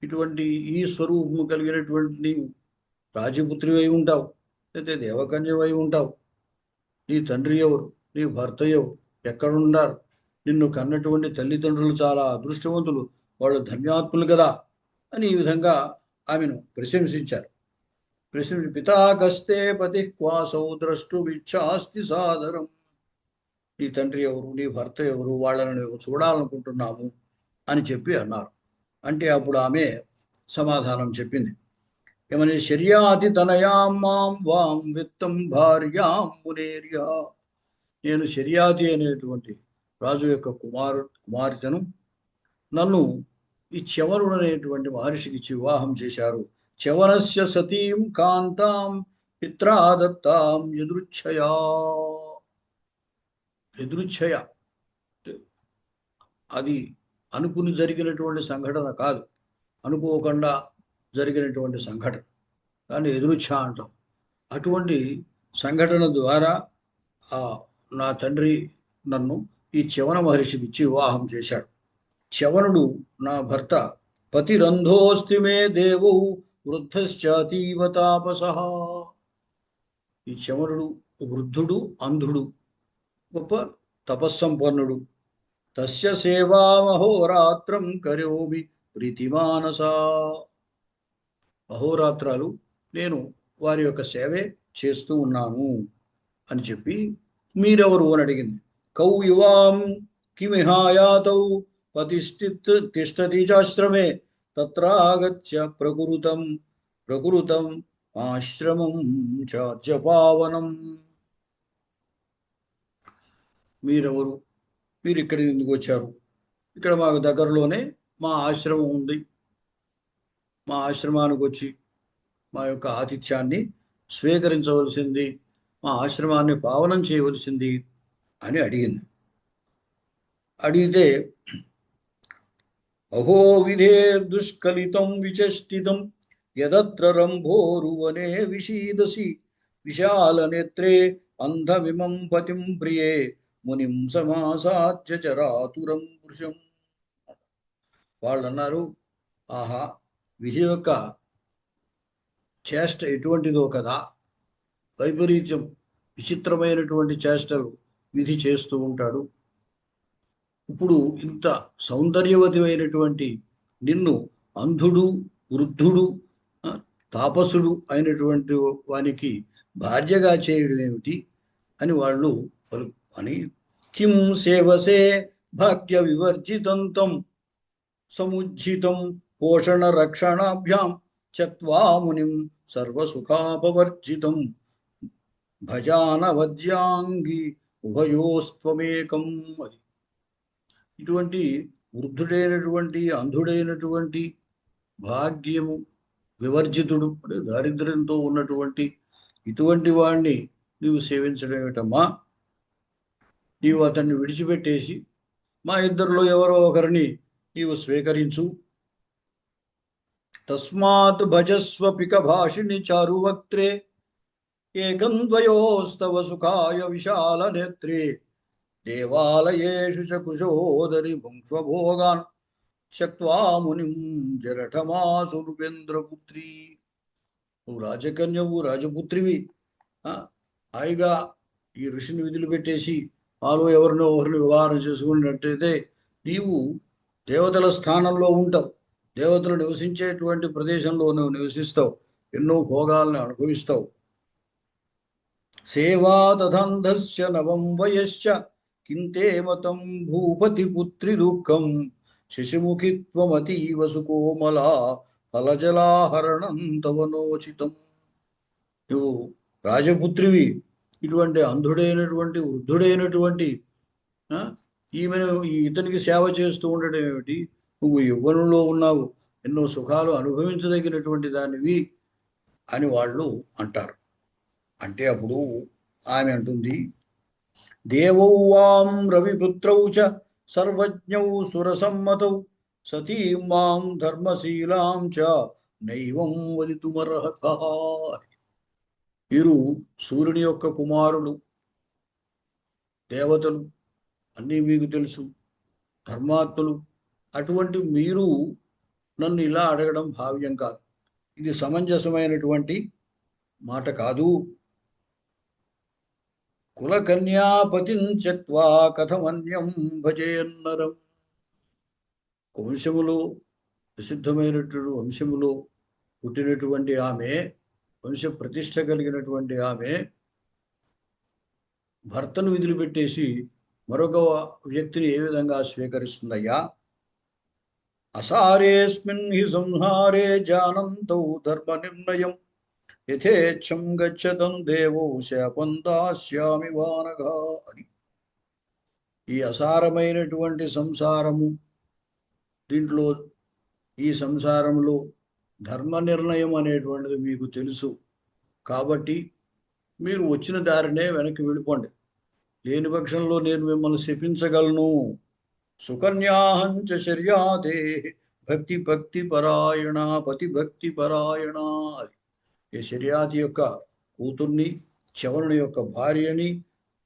ఇటువంటి ఈ స్వరూపము కలిగినటువంటి నీవు రాజపుత్రివై ఉంటావు, అయితే దేవకన్యవై ఉంటావు. నీ తండ్రి ఎవరు, నీ భర్త ఎవరు, ఎక్కడున్నారు? నిన్ను కన్నటువంటి తల్లిదండ్రులు చాలా అదృష్టవంతులు, వాళ్ళు ధన్యాత్ములు కదా అని ఈ విధంగా ఆమెను ప్రశంసించారు. పితా కస్తే పతి క్వాసౌ ద్రష్టుమిచ్ఛాస్తి సాదరం. నీ తండ్రి ఎవరు, నీ భర్త ఎవరు, వాళ్ళని నువ్వు చూడాలనుకుంటున్నాము అని చెప్పి అన్నారు. అంటే అప్పుడు ఆమె సమాధానం చెప్పింది, ఏమని, శర్యాతి తనయాం మాం వాం విత్తం భార్యాం మునేర్యా. నేను శర్యాతి అనేటువంటి రాజు యొక్క కుమార్తెను, నన్ను ఈ చ్యవనుడు అనేటువంటి మహర్షికి ఇచ్చి వివాహం చేశారు. చ్యవనస్య సతీం కాంతాం పిత్రా దత్తాం యదృచ్ఛయా. యదృచ్ఛయ అది అనుకుని జరిగినటువంటి సంఘటన కాదు, అనుకోకుండా జరిగినటువంటి సంఘటన, కానీ ఎదురుచ్ఛ అంటాం. అటువంటి సంఘటన ద్వారా నా తండ్రి నన్ను ఈ చ్యవన మహర్షికి ఇచ్చి వివాహం చేశాడు. చ్యవనుడు నా భర్త. పతిరంధోస్తి మే దేవౌ వృద్ధశ్చాతీవ తాపసః. ఈ చ్యవనుడు వృద్ధుడు, అంధుడు, గొప్ప తపస్సంపన్నుడు. తస్య సేవామహోరాత్రం కరోమి ప్రీతిమానసా. అహోరాత్రాలు నేను వారి యొక్క సేవే చేస్తూ ఉన్నాను అని చెప్పి, మీరెవరు అని అడిగింది. కౌ యువాం కిమిహాయాతౌ తిష్టతి చాశ్రమే తత్రాగత్య ప్రకృతం ఆశ్రమం చార్జపావనం. మీరెవరు, మీరు ఇక్కడికి ఎందుకు వచ్చారు? ఇక్కడ మాకు దగ్గరలోనే మా ఆశ్రమం ఉంది, మా ఆశ్రమానికి వచ్చి మా యొక్క ఆతిథ్యాన్ని స్వీకరించవలసింది, మా ఆశ్రమాన్ని పావనం చేయవలసింది అని అడిగింది. అడిగితే, అహో విధే దుష్కలితం విచష్టితం యదత్ర రంభోరువనే విషీదసి విశాల నేత్రే అంధమిమం పతిం ప్రియే మునిం సమాసాధ్య చరాతురం పురుషం. వాళ్ళు అన్నారు, ఆహా, విధి యొక్క చేష్ట ఎటువంటిదో కదా, వైపరీత్యం విచిత్రమైనటువంటి చేష్టలు విధి చేస్తూ ఉంటాడు. ఇప్పుడు ఇంత సౌందర్యవతి అయినటువంటి నిన్ను అంధుడు, వృద్ధుడు, తాపసుడు అయినటువంటి వానికి భార్యగా చేయడం ఏమిటి అని వాళ్ళు అని, కిం సేవసే భాగ్య వివర్జితంతం సముజ్జితం పోషణ రక్షణాభ్యాం చత్వా మునిం సర్వసుఖాపవర్జితం భజానవద్యాంగి ఉభయోస్త్వమేకం. అది ఇటువంటి వృద్ధుడైనటువంటి, అంధుడైనటువంటి, భాగ్యము వివర్జితుడు అంటే దారిద్ర్యంతో ఉన్నటువంటి ఇటువంటి వాణ్ణి నీవు సేవించడం ఏమిటమ్మా? నీవు అతన్ని విడిచిపెట్టేసి మా ఇద్దరిలో ఎవరో ఒకరిని నీవు స్వీకరించు. తస్మాత్ భజస్వ పిక భాషిణి చారువక్త్రే ఏకం ద్వయోస్తవ సుఖాయ విశాల నేత్రే దేవాలయేషు చ కుశోదరి వంశభోగాన్ శక్త్వా మునిం జరఠమాసు నృపేంద్రపుత్రి. నువ్వు రాజకన్యవు, రాజపుత్రివి, హాయిగా ఈ ఋషిని విధులు పెట్టేసి మాలో ఎవరినో ఒకరిని వివాహం చేసుకున్నట్టయితే నీవు దేవతల స్థానంలో ఉంటావు, దేవతలు నివసించేటువంటి ప్రదేశంలో నువ్వు నివసిస్తావు, ఎన్నో భోగాలను అనుభవిస్తావు. సేవా తదంధస్య నవం వయశ్చ కింతే మతం భూపతి పుత్రి దుఃఖం శశిముఖిత్వమతీవ సుకోమలా ఫలజలాహరణం తవనోచితం. నువ్వు రాజపుత్రివి, ఇటువంటి అంధుడైనటువంటి, వృద్ధుడైనటువంటి ఈమెను ఇతనికి సేవ చేస్తూ ఉండడం ఏమిటి? నువ్వు యవ్వనంలో ఉన్నావు, ఎన్నో సుఖాలు అనుభవించదగినటువంటి దానివి అని వాళ్ళు అంటారు. అంటే అప్పుడు ఆమె అంటుంది, దేవౌ వాం రవిపుత్రౌ చ సర్వజ్ఞౌ సురసమ్మతౌ సతీం మాం ధర్మశీలాం చ నైవం వదితుమర్హత. వీరు సూర్యుని యొక్క కుమారులు, దేవతలు, అన్నీ మీకు తెలుసు, ధర్మాత్ములు. అటువంటి మీరు నన్ను ఇలా అడగడం భావ్యం కాదు, ఇది సమంజసమైనటువంటి మాట కాదు. కులకన్యాపతిం త్యక్త్వా కథమన్యం భజేన్నరం. వంశములో, ప్రసిద్ధమైనటువంటి వంశములో పుట్టినటువంటి ఆమె, వంశ ప్రతిష్ట కలిగినటువంటి ఆమె భర్తను వదిలిపెట్టేసి మరొక వ్యక్తిని ఏ విధంగా స్వీకరిస్తుందయ్యా? అసారేస్మిన్ హి సంహారే జానంతౌ ధర్మ నిర్ణయం యథేచ్ఛం గచ్చతం దేవో శాపందాస్యామి వానగా. అని ఈ అసారమైనటువంటి సంసారము, దీంట్లో ఈ సంసారంలో ధర్మ నిర్ణయం అనేటువంటిది మీకు తెలుసు కాబట్టి మీరు వచ్చిన దారినే వెనక్కి వెళ్ళిపోండి. లేని పక్షంలో నేను మిమ్మల్ని శపించగలను. సుకన్యాహంచ శర్యాదే భక్తి భక్తి పరాయణ పతి భక్తి పరాయణ. ఈ శర్యాతి యొక్క కూతుర్ని, చవనుని యొక్క భార్యని,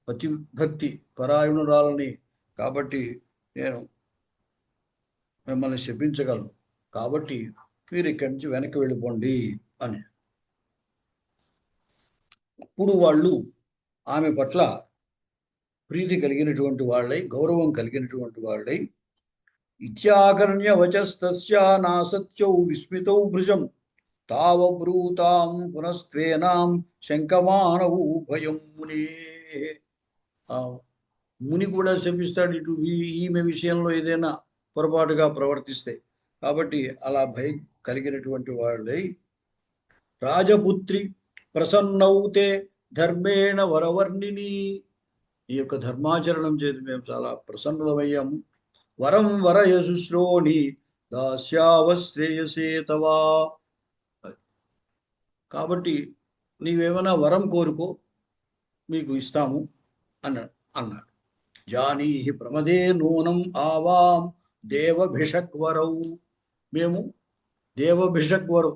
పతి భక్తి పరాయణురాలని, కాబట్టి నేను మిమ్మల్ని శపించగలను. కాబట్టి మీరు ఇక్కడి నుంచి వెనక్కి వెళ్ళిపోండి అని. అప్పుడు వాళ్ళు ఆమె పట్ల ప్రీతి కలిగినటువంటి వాళ్ళై, గౌరవం కలిగినటువంటి వాళ్ళై, ఇత్యాకర్ణ్య వచస్తస్యా నాసత్యౌ విస్మితౌ భృజం తావబ్రూతాం పునస్త్వేనాం శంకమానవు భయం మునే. ముని కూడా శపిస్తాడు ఇటు ఈమె విషయంలో ఏదైనా పొరపాటుగా ప్రవర్తిస్తే. కాబట్టి అలా భయం కలిగినటువంటి వాళ్ళై, రాజపుత్రి ప్రసన్నౌతే ధర్మేణ వరవర్ణిని. ఈ యొక్క ధర్మాచరణం చేతి మేము చాలా ప్రసన్నులమయ్యాము. వరం వరయశుశ్రోణి దాస్యావశ్రేయసే తవా. కాబట్టి నీవేమైనా వరం కోరుకో, మీకు ఇస్తాము అన్నాడు. జానీహి ప్రమదే నూనం ఆవాం దేవభిషక్వరౌ. మేము దేవభిషక్వరు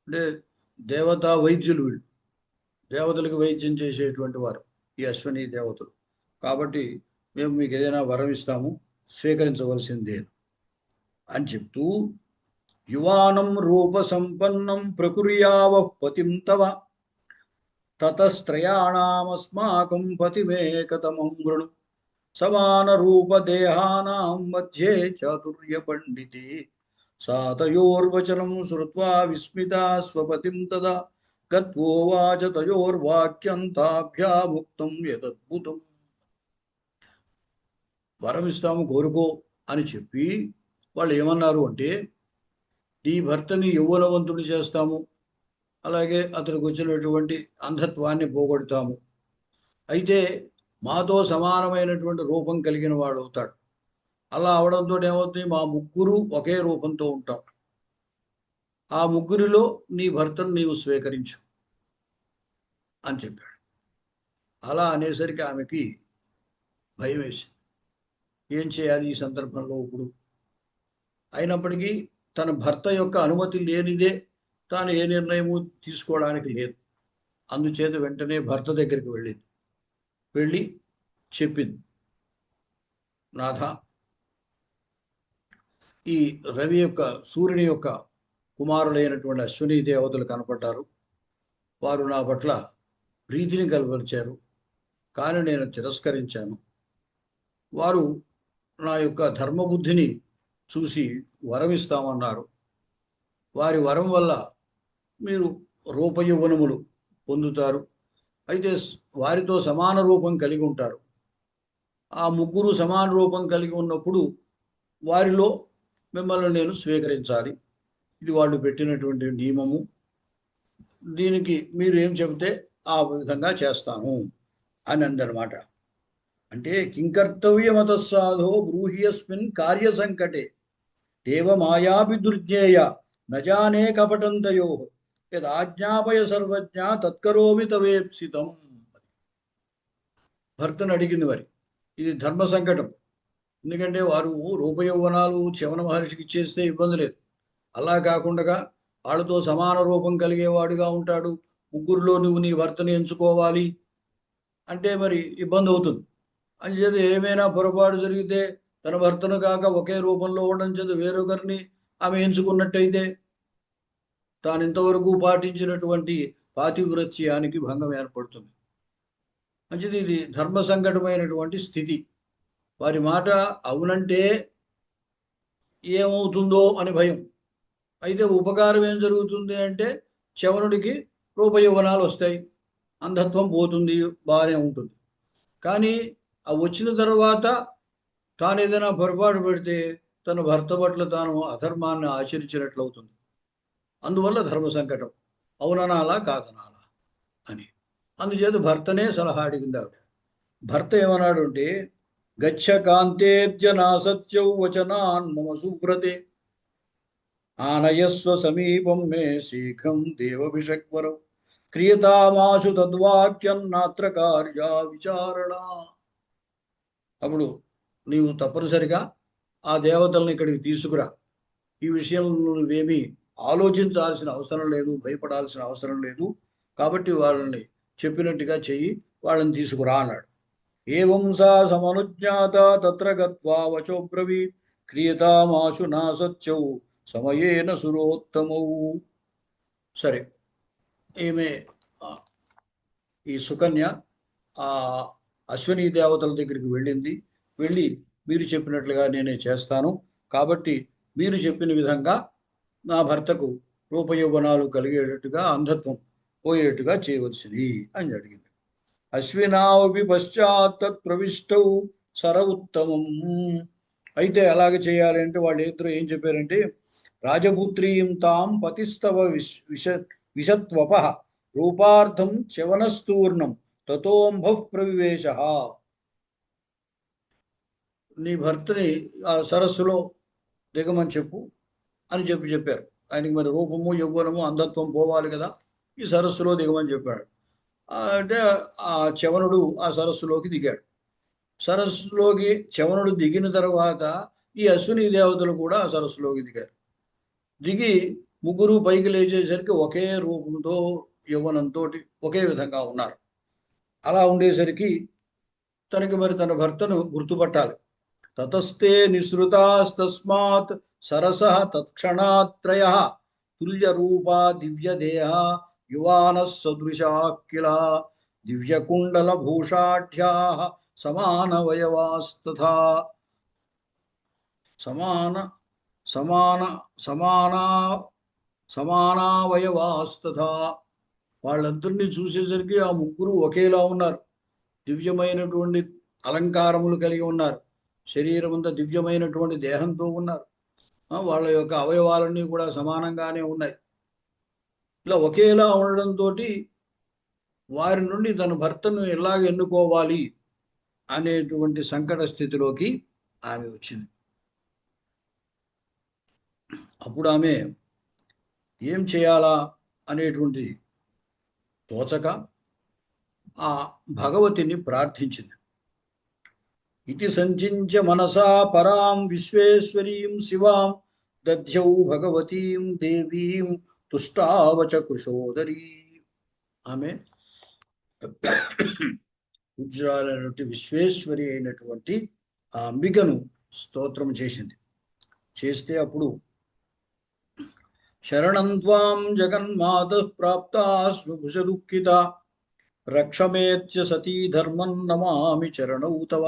అంటే దేవతా వైద్యులు, వీళ్ళు దేవతలకు వైద్యం చేసేటువంటి వారు ఈ అశ్వని దేవతలు. కాబట్టి మేము మీకు ఏదైనా వరం ఇస్తాము, స్వీకరించవలసిందే అని చెప్తూ, యువానం రూప సంపన్నం ప్రకుర్యావ పతిం తవ తతస్త్రయాణామస్మాకం పతిమేకతమం వృణు సమాన రూప దేహానాం మధ్యే చాతుర్య పండితే సాతయోర్వచనం శ్రుత్వా విస్మితా స్వపతిం తదా గత్వోవాచ తయోర్వాక్యం తాభ్యాముక్తం యదద్భుతం. వరం ఇస్తాము కోరుకో అని చెప్పి వాళ్ళు ఏమన్నారు అంటే, నీ భర్తని యౌవనవంతుడు చేస్తాము, అలాగే అతనికి వచ్చినటువంటి అంధత్వాన్ని పోగొడతాము, అయితే మాతో సమానమైనటువంటి రూపం కలిగిన వాడు అవుతాడు. అలా అవడంతో ఏమవుతుంది, మా ముగ్గురు ఒకే రూపంతో ఉంటాం. ఆ ముగ్గురిలో నీ భర్తను నీవు స్వీకరించు అని చెప్పాడు. అలా అనేసరికి ఆమెకి భయం వేసింది. ఏం చేయాలి ఈ సందర్భంలో ఇప్పుడు? అయినప్పటికీ తన భర్త యొక్క అనుమతి లేనిదే తాను ఏ నిర్ణయము తీసుకోవడానికి లేదు. అందుచేత వెంటనే భర్త దగ్గరికి వెళ్ళి చెప్పింది, నాథ, ఈ రవి యొక్క, సూర్యుని యొక్క కుమారులైనటువంటి అశ్విని దేవతలు కనపడ్డారు. వారు నా పట్ల ప్రీతిని కనపరిచారు, కానీ నేను తిరస్కరించాను. వారు నా యొక్క ధర్మబుద్ధిని చూసి వరం ఇస్తామన్నారు. వారి వరం వల్ల మీరు రూపయౌవనములు పొందుతారు, అయితే వారితో సమాన రూపం కలిగి ఉంటారు. ఆ ముగ్గురు సమాన రూపం కలిగి ఉన్నప్పుడు వారిలో మిమ్మల్ని నేను స్వీకరించాలి. ఇది వాళ్ళు పెట్టినటువంటి నియమము. దీనికి మీరు ఏం చెబితే ఆ విధంగా చేస్తాను అని అందనమాట. అంటే కింకర్తవ్యమత సాధో బ్రూహియస్మిన్ కార్య సంకటే దేవమాయాపి దుర్జ్ఞేయ నజానే కపటంతయో యదాజ్ఞాపయ సర్వజ్ఞ తత్కరోమి తవేప్సితం. భర్తను అడిగింది మరి. ఇది ధర్మ సంకటం. ఎందుకంటే వారు రూపయౌవనాలు చవన మహర్షికి ఇచ్చేస్తే ఇబ్బంది లేదు. అలా కాకుండా వాళ్ళతో సమాన రూపం కలిగేవాడుగా ఉంటాడు, ముగ్గురులో నువ్వు నీ భర్తను ఎంచుకోవాలి అంటే మరి ఇబ్బంది అవుతుంది. అంచేత ఏమైనా పొరపాటు జరిగితే తన భర్తను కాక ఒకే రూపంలో ఉండడం చేత వేరొకరిని ఆమె ఎంచుకున్నట్టయితే తాను ఇంతవరకు పాటించినటువంటి పాతివ్రత్యానికి భంగం ఏర్పడుతుంది. మంచిది. ఇది ధర్మ సంకటమైనటువంటి స్థితి. వారి మాట అవునంటే ఏమవుతుందో అని భయం. అయితే ఉపకారం ఏం జరుగుతుంది అంటే చవనుడికి రూపయౌవనాలు వస్తాయి, అంధత్వం పోతుంది, బాగానే ఉంటుంది. కానీ ఆ వచ్చిన తర్వాత తాను ఏదైనా పొరపాటు పెడితే తన భర్త పట్ల తాను అధర్మాన్ని ఆచరించినట్లు అవుతుంది. అందువల్ల ధర్మ సంకటం. అవుననాలా కాదనాలా అని. అందుచేత భర్తనే సలహా అడిగింది ఆవిడ. భర్త ఏమన్నాడు అంటే గచ్చ కాంతేర్జనా సత్యౌ వచనాన్ మమ సువ్రతే ఆనయస్వ సమీపం మే శీఘ్రం దేవభిషక్వరం క్రియతామాశు తద్వాక్యం నాత్ర కార్యా విచారణ. అప్పుడు నీవు తప్పనిసరిగా ఆ దేవతలను ఇక్కడికి తీసుకురా. ఈ విషయంలో నువ్వేమీ ఆలోచించాల్సిన అవసరం లేదు, భయపడాల్సిన అవసరం లేదు. కాబట్టి వాళ్ళని చెప్పినట్టుగా చెయ్యి, వాళ్ళని తీసుకురా అన్నాడు. ఏవం సా సమనుజ్ఞాత తత్ర గత్వా వచోబ్రవీ క్రియతామాశు నా సత్యౌ సమయేన సురోత్తమౌ. సరే, ఈమె ఈ సుకన్య ఆ అశ్విని దేవతల దగ్గరికి వెళ్ళింది. వెళ్ళి మీరు చెప్పినట్లుగా నేనే చేస్తాను, కాబట్టి మీరు చెప్పిన విధంగా నా భర్తకు రూపయౌవనాలు కలిగేటట్టుగా అంధత్వం పోయేట్టుగా చేయవలసింది అని అడిగింది. అశ్వినావపి పశ్చాత్ ప్రవిష్టౌ సర ఉత్తమం. అయితే అలాగే చేయాలి అంటే వాళ్ళు ఇద్దరు ఏం చెప్పారంటే రాజపుత్రీం తాం పతిస్తవ విషత్వప రూపార్థం చవనస్తూర్ణం తతోంభ ప్రవివేశ. నీ భర్తని ఆ సరస్సులో దిగమని చెప్పు అని చెప్పారు. ఆయనకి మరి రూపము యవ్వనము అంధత్వం పోవాలి కదా, ఈ సరస్సులో దిగమని చెప్పాడు. అంటే ఆ చవనుడు ఆ సరస్సులోకి దిగాడు. సరస్సులోకి చవనుడు దిగిన తర్వాత ఈ అశ్విని దేవతలు కూడా ఆ సరస్సులోకి దిగారు. దిగి ముగ్గురు పైకి లేచేసరికి ఒకే రూపంతో యవ్వనంతో ఒకే విధంగా ఉన్నారు. అలా ఉండేసరికి తనకి మరి తన భర్తను గుర్తుపట్టాలి. తతస్తే నిసృతాస్తస్మాత్ సరసః తత్క్షణాత్రయః తుల్యరూపా దివ్యదేహ యువానః సదృశాః కిల దివ్యకుండలభూషాఢ్యాః సమానవయవాస్తథా. సమాన సమాన సమానా సమానావయవాస్తథా. వాళ్ళందరినీ చూసేసరికి ఆ ముగ్గురు ఒకేలా ఉన్నారు. దివ్యమైనటువంటి అలంకారములు కలిగి ఉన్నారు. శరీరం అంతా దివ్యమైనటువంటి దేహంతో ఉన్నారు. వాళ్ళ యొక్క అవయవాలన్నీ కూడా సమానంగానే ఉన్నాయి. ఇలా ఒకేలా ఉండడంతో వారి నుండి తన భర్తను ఎలాగ ఎన్నుకోవాలి అనేటువంటి సంకట స్థితిలోకి ఆమె వచ్చింది. అప్పుడు ఆమె ఏం చేయాలా అనేటువంటి తోచక ఆ భగవతిని ప్రార్థించింది. ఇతి సంచించ మనసా పరాం విశ్వేశ్వరీం శివాం దధ్యౌ భగవతీం దేవీం తుష్టావచ కృశోదరీ. ఆమె పూజ్యురాలైనటువంటి విశ్వేశ్వరి అయినటువంటి ఆ అంబికను స్తోత్రం చేసింది. చేస్తే అప్పుడు శరణం త్వాం జగన్మాత ప్రాప్తాస్మి భుజ దుఃఖిత రక్షమేత్య సతీ ధర్మం నమామి చరణౌ తవ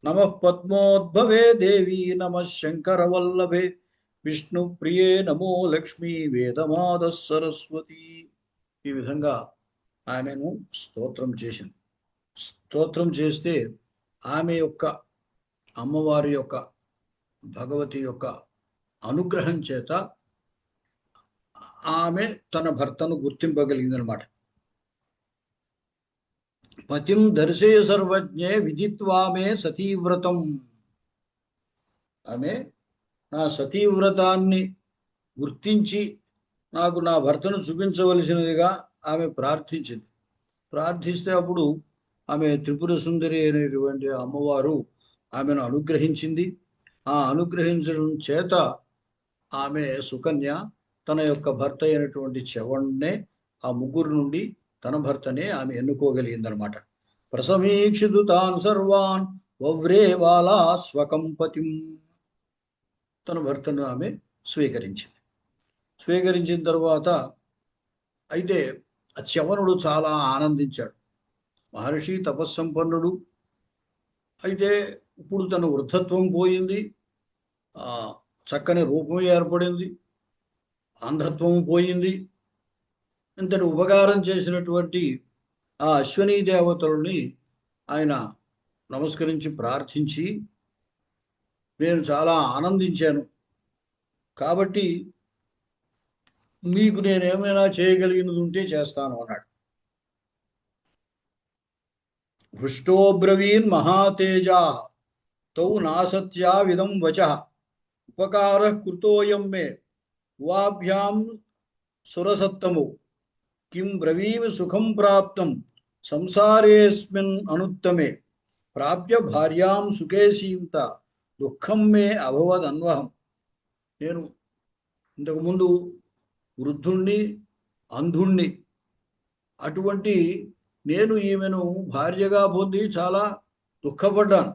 నమః పద్మోద్భవే దేవి నమః శంకరవల్లభే విష్ణు ప్రియే నమో లక్ష్మీ వేదమాద సరస్వతి. ఈ విధంగా ఆమెను స్తోత్రం చేసింది. స్తోత్రం చేస్తే ఆమె యొక్క అమ్మవారి యొక్క భగవతి యొక్క అనుగ్రహం చేత ఆమె తన భర్తను గుర్తింపగలిగిందనమాట. పతిం దర్శయ సర్వజ్ఞే విదిత్వామే సతీవ్రతం. ఆమె నా సతీవ్రతాన్ని గుర్తించి నాకు నా భర్తను చూపించవలసినదిగా ఆమె ప్రార్థించింది. ప్రార్థిస్తే అప్పుడు ఆమె త్రిపుర సుందరి అనేటువంటి అమ్మవారు ఆమెను అనుగ్రహించింది. ఆ అనుగ్రహించడం చేత ఆమె సుకన్య తన యొక్క భర్త అయినటువంటి చవణ్ణే ఆ ముగ్గురు నుండి తన భర్తనే ఆమె ఎన్నుకోగలిగిందనమాట. ప్రసమీక్షితు తాన్ సర్వాన్ వవ్రే బాలా స్వకంపతిం. తన భర్తను ఆమె స్వీకరించింది. స్వీకరించిన తర్వాత అయితే ఆ చవనుడు చాలా ఆనందించాడు. మహర్షి తపస్సంపన్నుడు, అయితే ఇప్పుడు తన వృద్ధత్వం పోయింది, చక్కని రూపం ఏర్పడింది, అంధత్వం పోయింది. ఇంతటి ఉపకారం చేసినటువంటి ఆ అశ్వనీ దేవతలని ఆయన నమస్కరించి ప్రార్థించి, నేను చాలా ఆనందించాను కాబట్టి మీకు నేనేమైనా చేయగలిగినది ఉంటే చేస్తాను అన్నాడు. హృష్టోబ్రవీన్ మహాతేజా తౌ నాసత్యా విదం వచ ఉపకార కృతోయం మే వాభ్యాం సురసత్తము కిం బ్రవీమి సుఖం ప్రాప్తం సంసారేస్మిన్ అనుత్తమే ప్రాప్య భార్యాం సుఖేసీంత దుఃఖం మే అభవదన్వహం. నేను ఇంతకుముందు వృద్ధుణ్ణి, అంధుణ్ణి, అటువంటి నేను ఈమెను భార్యగా పొంది చాలా దుఃఖపడ్డాను.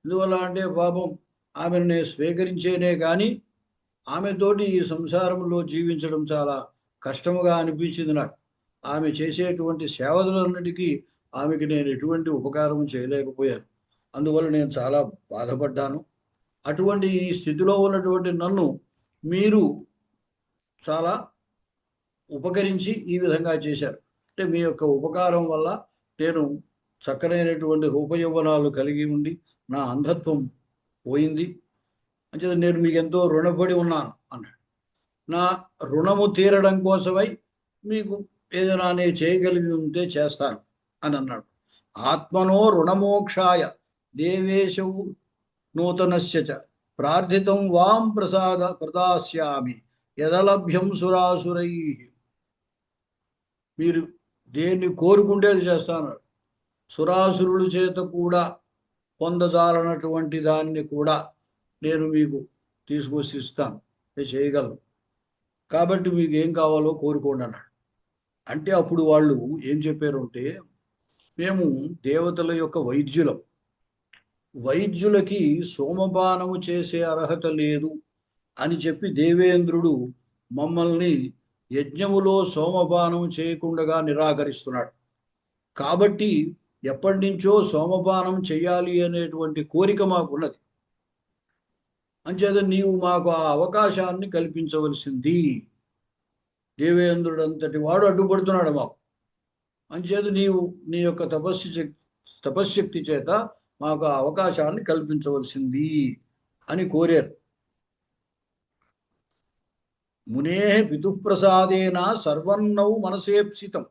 ఎందువల్ల అంటే పాపం ఆమెను నేను స్వీకరించేనే కానీ ఆమెతోటి ఈ సంసారంలో జీవించడం చాలా కష్టముగా అనిపించింది నాకు. ఆమె చేసేటువంటి సేవలన్నిటికీ ఆమెకి నేను ఎటువంటి ఉపకారం చేయలేకపోయాను. అందువల్ల నేను చాలా బాధపడ్డాను. అటువంటి ఈ స్థితిలో ఉన్నటువంటి నన్ను మీరు చాలా ఉపకరించి ఈ విధంగా చేశారు. అంటే మీ యొక్క ఉపకారం వల్ల నేను చక్కనైనటువంటి రూపయౌవనాలు కలిగి ఉండి నా అంధత్వం పోయింది. అంటే నేను మీకు ఎంతో రుణపడి ఉన్నాను అన్నాడు. నా రుణము తీరడం కోసమై మీకు ఏదైనా నేను చేయగలిగి ఉంటే చేస్తాను అని అన్నాడు. ఆత్మనో రుణమోక్షాయ దేవేశవు నూతనస్య చ ప్రార్థితం వాం ప్రదాస్యామి యదలభ్యం సురాసురై. మీరు దేన్ని కోరుకుంటే అది చేస్తాను. సురాసురుల చేత కూడా పొందజాలనటువంటి దాన్ని కూడా నేను మీకు తీసుకొచ్చి ఇస్తాను, నేను చేయగలను. కాబట్టి మీకు ఏం కావాలో కోరుకోండి అన్నాడు. అంటే అప్పుడు వాళ్ళు ఏం చెప్పారు అంటే, మేము దేవతల యొక్క వైద్యులం, వైద్యులకి సోమపానము చేసే అర్హత లేదు అని చెప్పి దేవేంద్రుడు మమ్మల్ని యజ్ఞములో సోమపానం చేయకుండా నిరాకరిస్తున్నాడు. కాబట్టి ఎప్పటి నుంచో సోమపానం చేయాలి అనేటువంటి కోరిక మాకున్నది. అంచేత నీవు మాకు ఆ అవకాశాన్ని కల్పించవలసింది. దేవేంద్రుడు అంతటి వాడు అడ్డుపడుతున్నాడు మాకు. అంచేత నీవు నీ యొక్క తపశ్శక్తి చేత మాకు ఆ అవకాశాన్ని కల్పించవలసింది అని కోరారు. మునే పితుఃప్రసాదేన సర్వన్నౌ మనసేప్సితం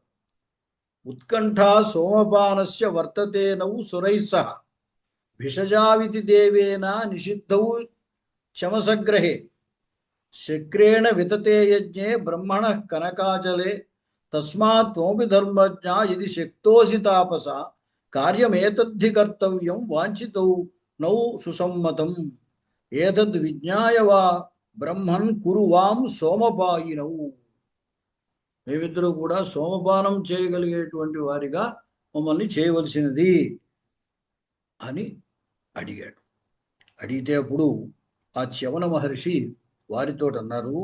ఉత్కంఠా సోమపానస్య వర్తతే నౌ సురైః సహ భిషజావితి దేవేన నిషిద్ధౌ చమసగ్రహే శక్రేణ వితతే యజ్ఞే బ్రహ్మణః కనకాచలే తస్మాత్ త్వమపి ధర్మజ్ఞ యది శక్తోసి తాపస కార్యమేతద్ధి కర్తవ్యం వాంఛితౌ నౌ సుసమ్మతం ఏతద్ విజ్ఞాయ వా బ్రహ్మన్ కురు వాం సోమపాయినౌ. మేమిద్దరూ కూడా సోమపానం చేయగలిగేటువంటి వారిగా మమ్మల్ని చేయవలసినది అని అడిగాడు. అడిగితే అప్పుడు ఆ చ్యవన మహర్షి వారితో అన్నారు,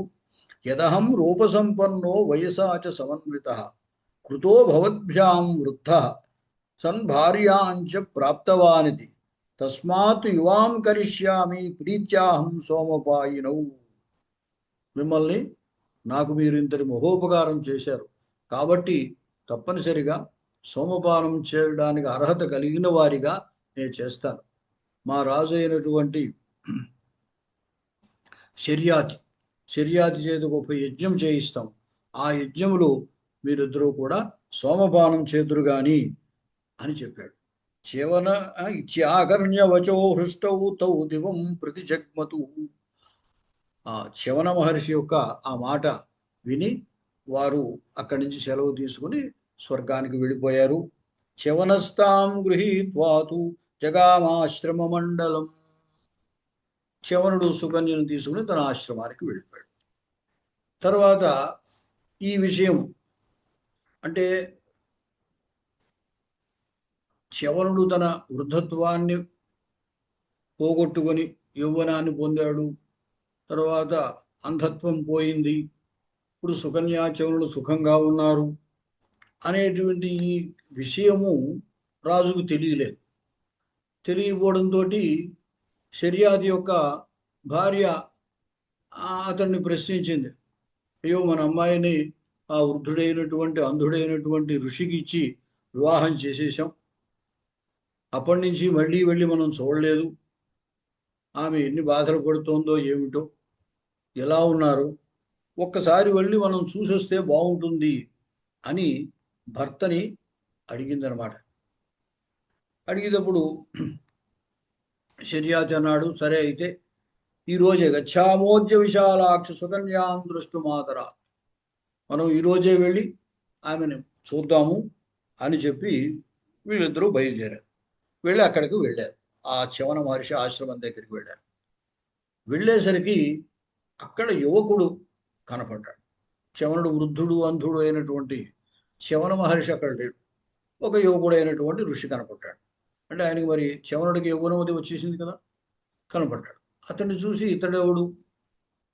యదహం రూపసంపన్నో వయసాచ సమన్వితః కృతో భవద్భ్యాం వృద్ధః సన్ భార్యాంచ ప్రాప్తవానితి తస్మాత్ యువాం కరిష్యామి ప్రీత్యాహం సోమపాయినౌ. మిమ్మల్ని నాకు మీరు ఇంతటి మహోపకారం చేశారు కాబట్టి తప్పనిసరిగా సోమపానం చేయడానికి అర్హత కలిగిన వారిగా నేను చేస్తాను. మా రాజు అయినటువంటి శర్యాతి చేత గొప్ప యజ్ఞం చేయిస్తాం. ఆ యజ్ఞములో మీరిద్దరూ కూడా సోమపానం చేతురు గాని అని చెప్పాడు. చ్యవన ఇత్యాకర్ణ్యవచో హృష్టౌ తౌ దివం ప్రతి జగ్మతు. ఆ చ్యవన మహర్షి యొక్క ఆ మాట విని వారు అక్కడి నుంచి సెలవు తీసుకుని స్వర్గానికి వెళ్ళిపోయారు. చ్యవనస్తాం గృహీత్వాతు జగామాశ్రమ మండలం. చ్యవనుడు సుకన్యను తీసుకుని తన ఆశ్రమానికి వెళ్ళిపోయాడు. తర్వాత ఈ విషయం అంటే చ్యవనుడు తన వృద్ధత్వాన్ని పోగొట్టుకొని యౌవనాన్ని పొందాడు. తర్వాత అంధత్వం పోయింది. ఇప్పుడు సుకన్యా చ్యవనుడు సుఖంగా ఉన్నారు అనేటువంటి ఈ విషయము రాజుకు తెలియలేదు. తెలియకపోవడంతో శర్యాది యొక్క భార్య అతన్ని ప్రశ్నించింది. అయ్యో, మన అమ్మాయిని ఆ వృద్ధుడైనటువంటి అంధుడైనటువంటి ఋషికి ఇచ్చి వివాహం చేసేసాం. అప్పటి నుంచి మళ్ళీ వెళ్ళి మనం చూడలేదు. ఆమె ఎన్ని బాధలు పడుతోందో ఏమిటో, ఎలా ఉన్నారు, ఒక్కసారి వెళ్ళి మనం చూసొస్తే బాగుంటుంది అని భర్తని అడిగిందనమాట. అడిగేటప్పుడు శర్యాతి అన్నాడు, సరే అయితే ఈరోజే గచ్చామోద్య విశాలాక్ష సుకన్యాం దృష్టుమాతర, మనం ఈరోజే వెళ్ళి ఆమెను చూద్దాము అని చెప్పి వీళ్ళిద్దరూ బయలుదేరారు. వెళ్ళి అక్కడికి వెళ్ళారు. ఆ చ్యవన మహర్షి ఆశ్రమం దగ్గరికి వెళ్ళారు. వెళ్ళేసరికి అక్కడ యువకుడు కనపడ్డాడు. చ్యవనుడు వృద్ధుడు అంధుడు అయినటువంటి చ్యవన మహర్షి అక్కడ లేడు. ఒక యువకుడు అయినటువంటి ఋషి కనపడ్డాడు. అంటే ఆయనకి మరి చ్యవనుడికి యవ్వనవతి వచ్చేసింది కదా, కనపడ్డాడు. అతన్ని చూసి ఇతడెవడు,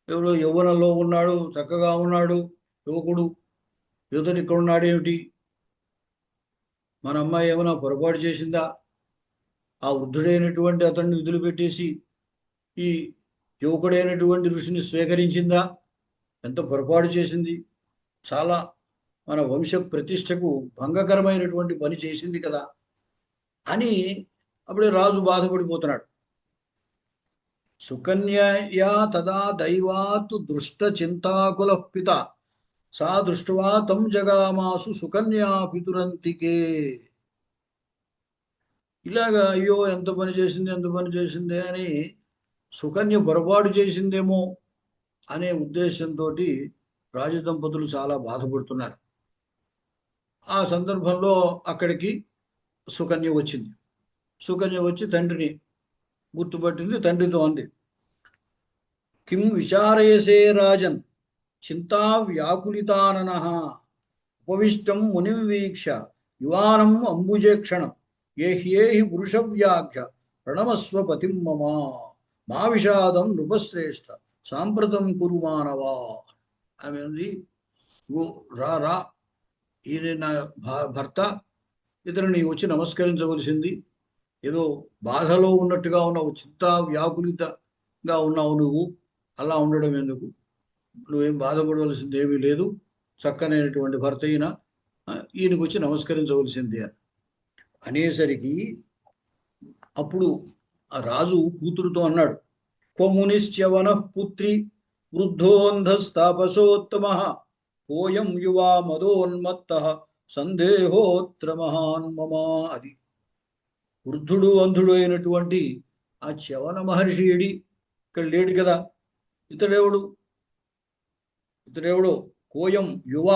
ఎవడో యవ్వనంలో ఉన్నాడు, చక్కగా ఉన్నాడు యువకుడు, యువతని ఇక్కడ ఉన్నాడు ఏమిటి, మన అమ్మాయి ఏమైనా పొరపాటు చేసిందా, ఆ వృద్ధుడైనటువంటి అతన్ని వదిలిపెట్టేసి ఈ యువకుడైనటువంటి ఋషిని స్వీకరించిందా, ఎంత పొరపాటు చేసింది, చాలా మన వంశ ప్రతిష్టకు భంగకరమైనటువంటి పని చేసింది కదా అని అప్పుడే రాజు బాధపడిపోతున్నాడు. సుకన్యయా తదా దైవాత్ దృష్ట చింతాకుల పిత సా దృష్ట్వా తం జగామాసు సుకన్యా పితురంతికే. ఇలాగా అయ్యో ఎంత పని చేసింది అని సుకన్య పొరపాటు చేసిందేమో అనే ఉద్దేశంతో రాజదంపతులు చాలా బాధపడుతున్నారు. ఆ సందర్భంలో అక్కడికి సుకన్య వచ్చింది. సుకన్య వచ్చి తండ్రిని గుర్తుపట్టింది. తండ్రితో అంది, కిం విచారయసే రాజన్ చింతా వ్యాకులితానన ఉపవిష్టం మునిం వీక్ష యువానం అంబుజేక్షణం ఏహ్యేహి పురుషవ్యాఘ్య ప్రణమస్వ పతిం మమ మా విషాదం నృపశ్రేష్ఠ సాంప్రతం కురు మానవా. ఆమె ఉంది, రా రా, ఈయన నా భర్త, ఇతరుని వచ్చి నమస్కరించవలసింది. ఏదో బాధలో ఉన్నట్టుగా ఉన్నావు, చింతా వ్యాకులితగా ఉన్నావు నువ్వు, అలా ఉండడం ఎందుకు, నువ్వేం బాధపడవలసింది ఏమీ లేదు, చక్కనైనటువంటి భర్త ఈయనకు వచ్చి నమస్కరించవలసింది అనేసరికి అప్పుడు ఆ రాజు కూతురుతో అన్నాడు, క్వమునిశ్చవన పుత్రి వృద్ధోంధస్తాపసోత్తమ కోయం యువా మదోన్మత్త సందేహోత్ర మహాన్ మమ. అది వృద్ధుడు అంధుడు అయినటువంటి ఆ చ్యవన మహర్షి ఏడి, ఇక్కడ లేడు కదా, ఇతడెవడు కోయం యువ,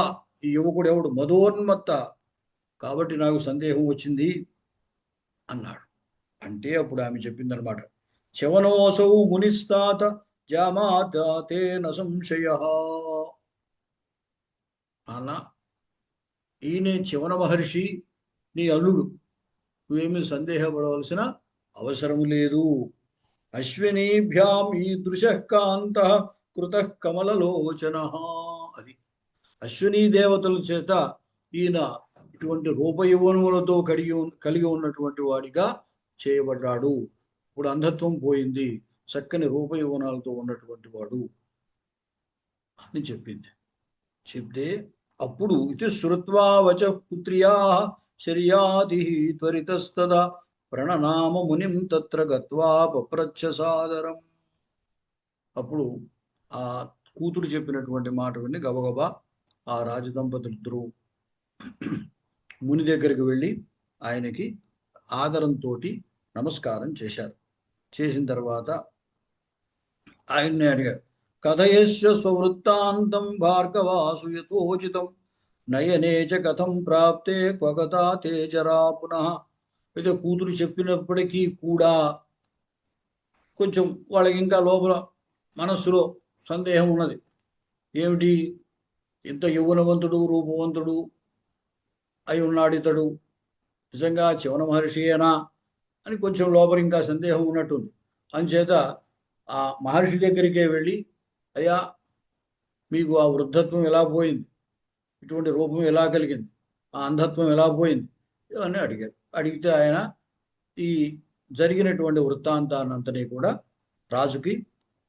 ఈ యువకుడు ఎవడు, మదోన్మత్త, కాబట్టి నాకు సందేహం వచ్చింది అన్నాడు. అంటే అప్పుడు ఆమె చెప్పిందనమాట, చ్యవనోసౌ మునిస్తాత జామాతేన సంశయ. అన్న, ఈయనే చ్యవన మహర్షి, నీ అల్లుడు, నువ్వేమీ సందేహపడవలసిన అవసరము లేదు. అశ్వినీభ్యాం ఈదృశ కాంత కృత కమలలోచన. అది అశ్వినీ దేవతల చేత ఈయన ఇటువంటి రూపయౌవనములతో కలిగి ఉన్నటువంటి వాడిగా చేయబడ్డాడు. ఇప్పుడు అంధత్వం పోయింది, చక్కని రూపయౌవనాలతో ఉన్నటువంటి వాడు అని చెప్పింది. చెప్తే అప్పుడు ఇది శ్రుత్వా వచ పుత్ర్యా శర్యాది త్వరితస్తదా ప్రణనామ మునిం తత్ర గత్వా పప్రచ్ఛ సాదరం. అప్పుడు ఆ కూతురు చెప్పినటువంటి మాట విని గబగబా ఆ రాజదంపతులిద్దరూ ముని దగ్గరికి వెళ్ళి ఆయనకి ఆదరంతో నమస్కారం చేశారు. చేసిన తర్వాత ఆయన్ని అడిగారు, కథయస్య స్వవృత్తాంతం భార్గవాసు యథోచితం నయనే చ కథం ప్రాప్తే క్వగతా తేజరా పునః. అయితే కూతురు చెప్పినప్పటికీ కూడా కొంచెం వాళ్ళకి ఇంకా లోపల మనస్సులో సందేహం ఉన్నది. ఏమిటి, ఇంత యౌవనవంతుడు రూపవంతుడు అయి ఉన్నాడు ఇతడు, నిజంగా చివన మహర్షియేనా అని కొంచెం లోపల ఇంకా సందేహం ఉన్నట్టుంది. అందుచేత ఆ మహర్షి దగ్గరికే వెళ్ళి, అయ్యా మీకు ఆ వృద్ధత్వం ఎలా పోయింది, ఇటువంటి రూపం ఎలా కలిగింది, ఆ అంధత్వం ఎలా పోయింది, ఇవన్నీ అడిగారు. అడిగితే ఆయన ఈ జరిగినటువంటి వృత్తాంతాన్నంతని కూడా రాజుకి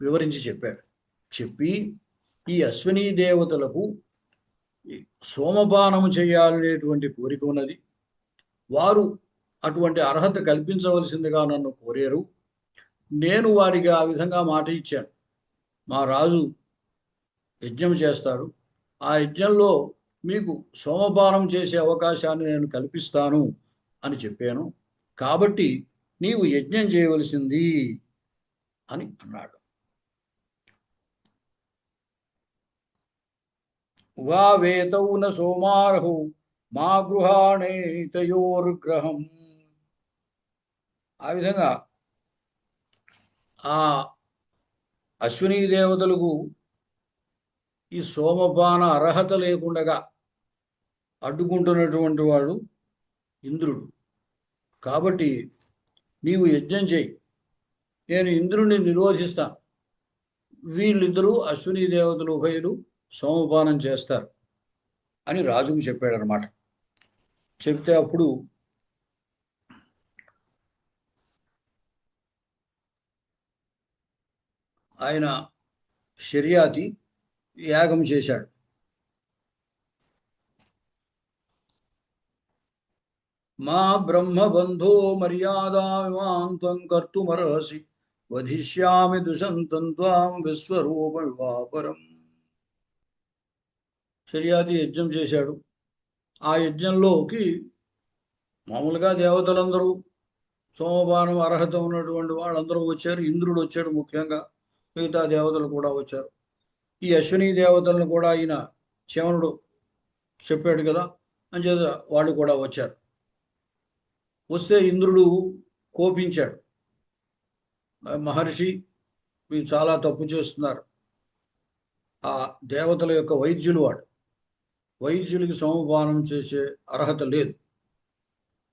వివరించి చెప్పాడు. చెప్పి ఈ అశ్వినీ దేవతలకు సోమపానము చేయాలనేటువంటి కోరిక ఉన్నది, వారు అటువంటి అర్హత కల్పించవలసిందిగా నన్ను కోరారు. నేను వారికి ఆ విధంగా మాట ఇచ్చాను, మా రాజు యజ్ఞం చేస్తాడు, ఆ యజ్ఞంలో మీకు సోమపానం చేసే అవకాశాన్ని నేను కల్పిస్తాను అని చెప్పాను, కాబట్టి నీవు యజ్ఞం చేయవలసింది అని అన్నాడు. ఉగావేతౌ న సోమార్హు మా గృహాణేతయోర్గ్రహం. ఆ విధంగా ఆ అశ్వినీ దేవతలకు ఈ సోమపాన అర్హత లేకుండగా అడ్డుకుంటున్నటువంటి వాడు ఇంద్రుడు. కాబట్టి నీవు యజ్ఞం చేయి, నేను ఇంద్రుడిని నిరోధిస్తాను, వీళ్ళిద్దరూ అశ్వినీ దేవతలు ఉభయులు సోమపానం చేస్తారు అని రాజుకు చెప్పాడనమాట. చెప్తే అప్పుడు ఆయన శర్యాతి యాగం చేశాడు. మా బ్రహ్మబంధో మర్యాదామిమాంతం కర్తుమర్హసి వధిష్యామి దుషంతం త్వాం విశ్వరూప వివాపరం. శర్యాతి యజ్ఞం చేశాడు. ఆ యజ్ఞంలోకి మామూలుగా దేవతలందరూ, సోమపానం అర్హత ఉన్నటువంటి వాళ్ళందరూ వచ్చారు. ఇంద్రుడు వచ్చాడు ముఖ్యంగా, మిగతా దేవతలు కూడా వచ్చారు. ఈ అశ్విని దేవతలను కూడా ఆయన శవనుడు చెప్పాడు కదా, అంచేత వాళ్ళు కూడా వచ్చారు. వస్తే ఇంద్రుడు కోపించాడు, మహర్షి మీరు చాలా తప్పు చేస్తున్నారు, ఆ దేవతల యొక్క వైద్యులు వాడు, వైద్యులకి సోమపానం చేసే అర్హత లేదు,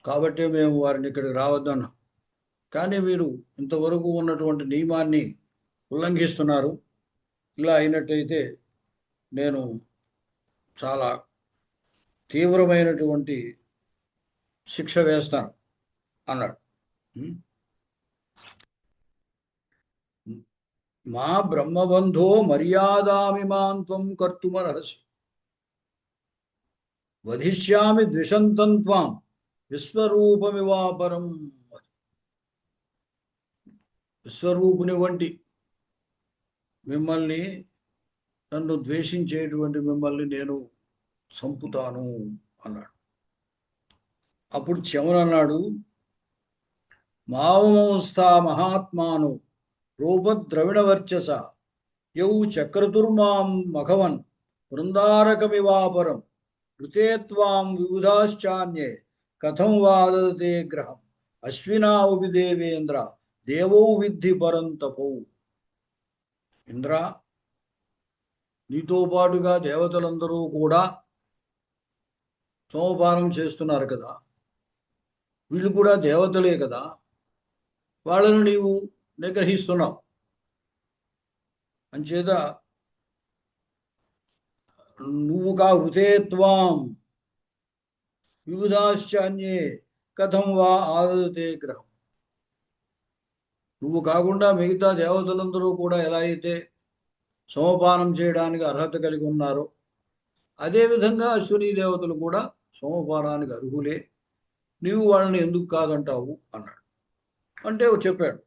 కాబట్టే మేము వారిని ఇక్కడికి రావద్దన్నాం, కానీ మీరు ఇంతవరకు ఉన్నటువంటి నియమాన్ని ఉల్లంఘిస్తున్నారు, ఇలా అయినట్టయితే నేను చాలా తీవ్రమైనటువంటి శిక్ష వేస్తాను అన్నాడు. మా బ్రహ్మబంధో మర్యాదామిమాంత్వం కర్తుమర్హసి వధిష్యామి ద్విషంతం త్వాం విశ్వరూపమివాపరం. విశ్వరూపుని వంటి మిమ్మల్ని, నన్ను ద్వేషించేటువంటి మిమ్మల్ని నేను చంపుతాను అన్నాడు. అప్పుడు చెమనన్నాడు, మావమోస్థా మహాత్మాను రూపద్రవిణవర్చస యౌ చక్రతుర్మాం మఘవన్ బృందారకమివాపరం ఋతే త్వాం విబుధాశ్చాన్యే కథం వాదతే గ్రహం అశ్వినావపి దేవేంద్ర దేవౌ విద్ధి పరంతపౌ. ఇంద్ర, నీతో పాటుగా దేవతలందరూ కూడా సోమపానం చేస్తున్నారు కదా, వీళ్ళు కూడా దేవతలే కదా, వాళ్ళను నీవు నిగ్రహిస్తున్నావు, అంచేత నువ్వు కా హృతే త్వాం విబుధాశ్చాన్యే కథం వా ఆదతే గ్రహం. నువ్వు కాకుండా మిగతా దేవతలందరూ కూడా ఎలా అయితే సోమపానం చేయడానికి అర్హత కలిగి ఉన్నారో, అదేవిధంగా అశ్విని దేవతలు కూడా సోమపానానికి అర్హులే, నీవు వాళ్ళని ఎందుకు కాదంటావు అన్నాడు. అంటే చెప్పాడు,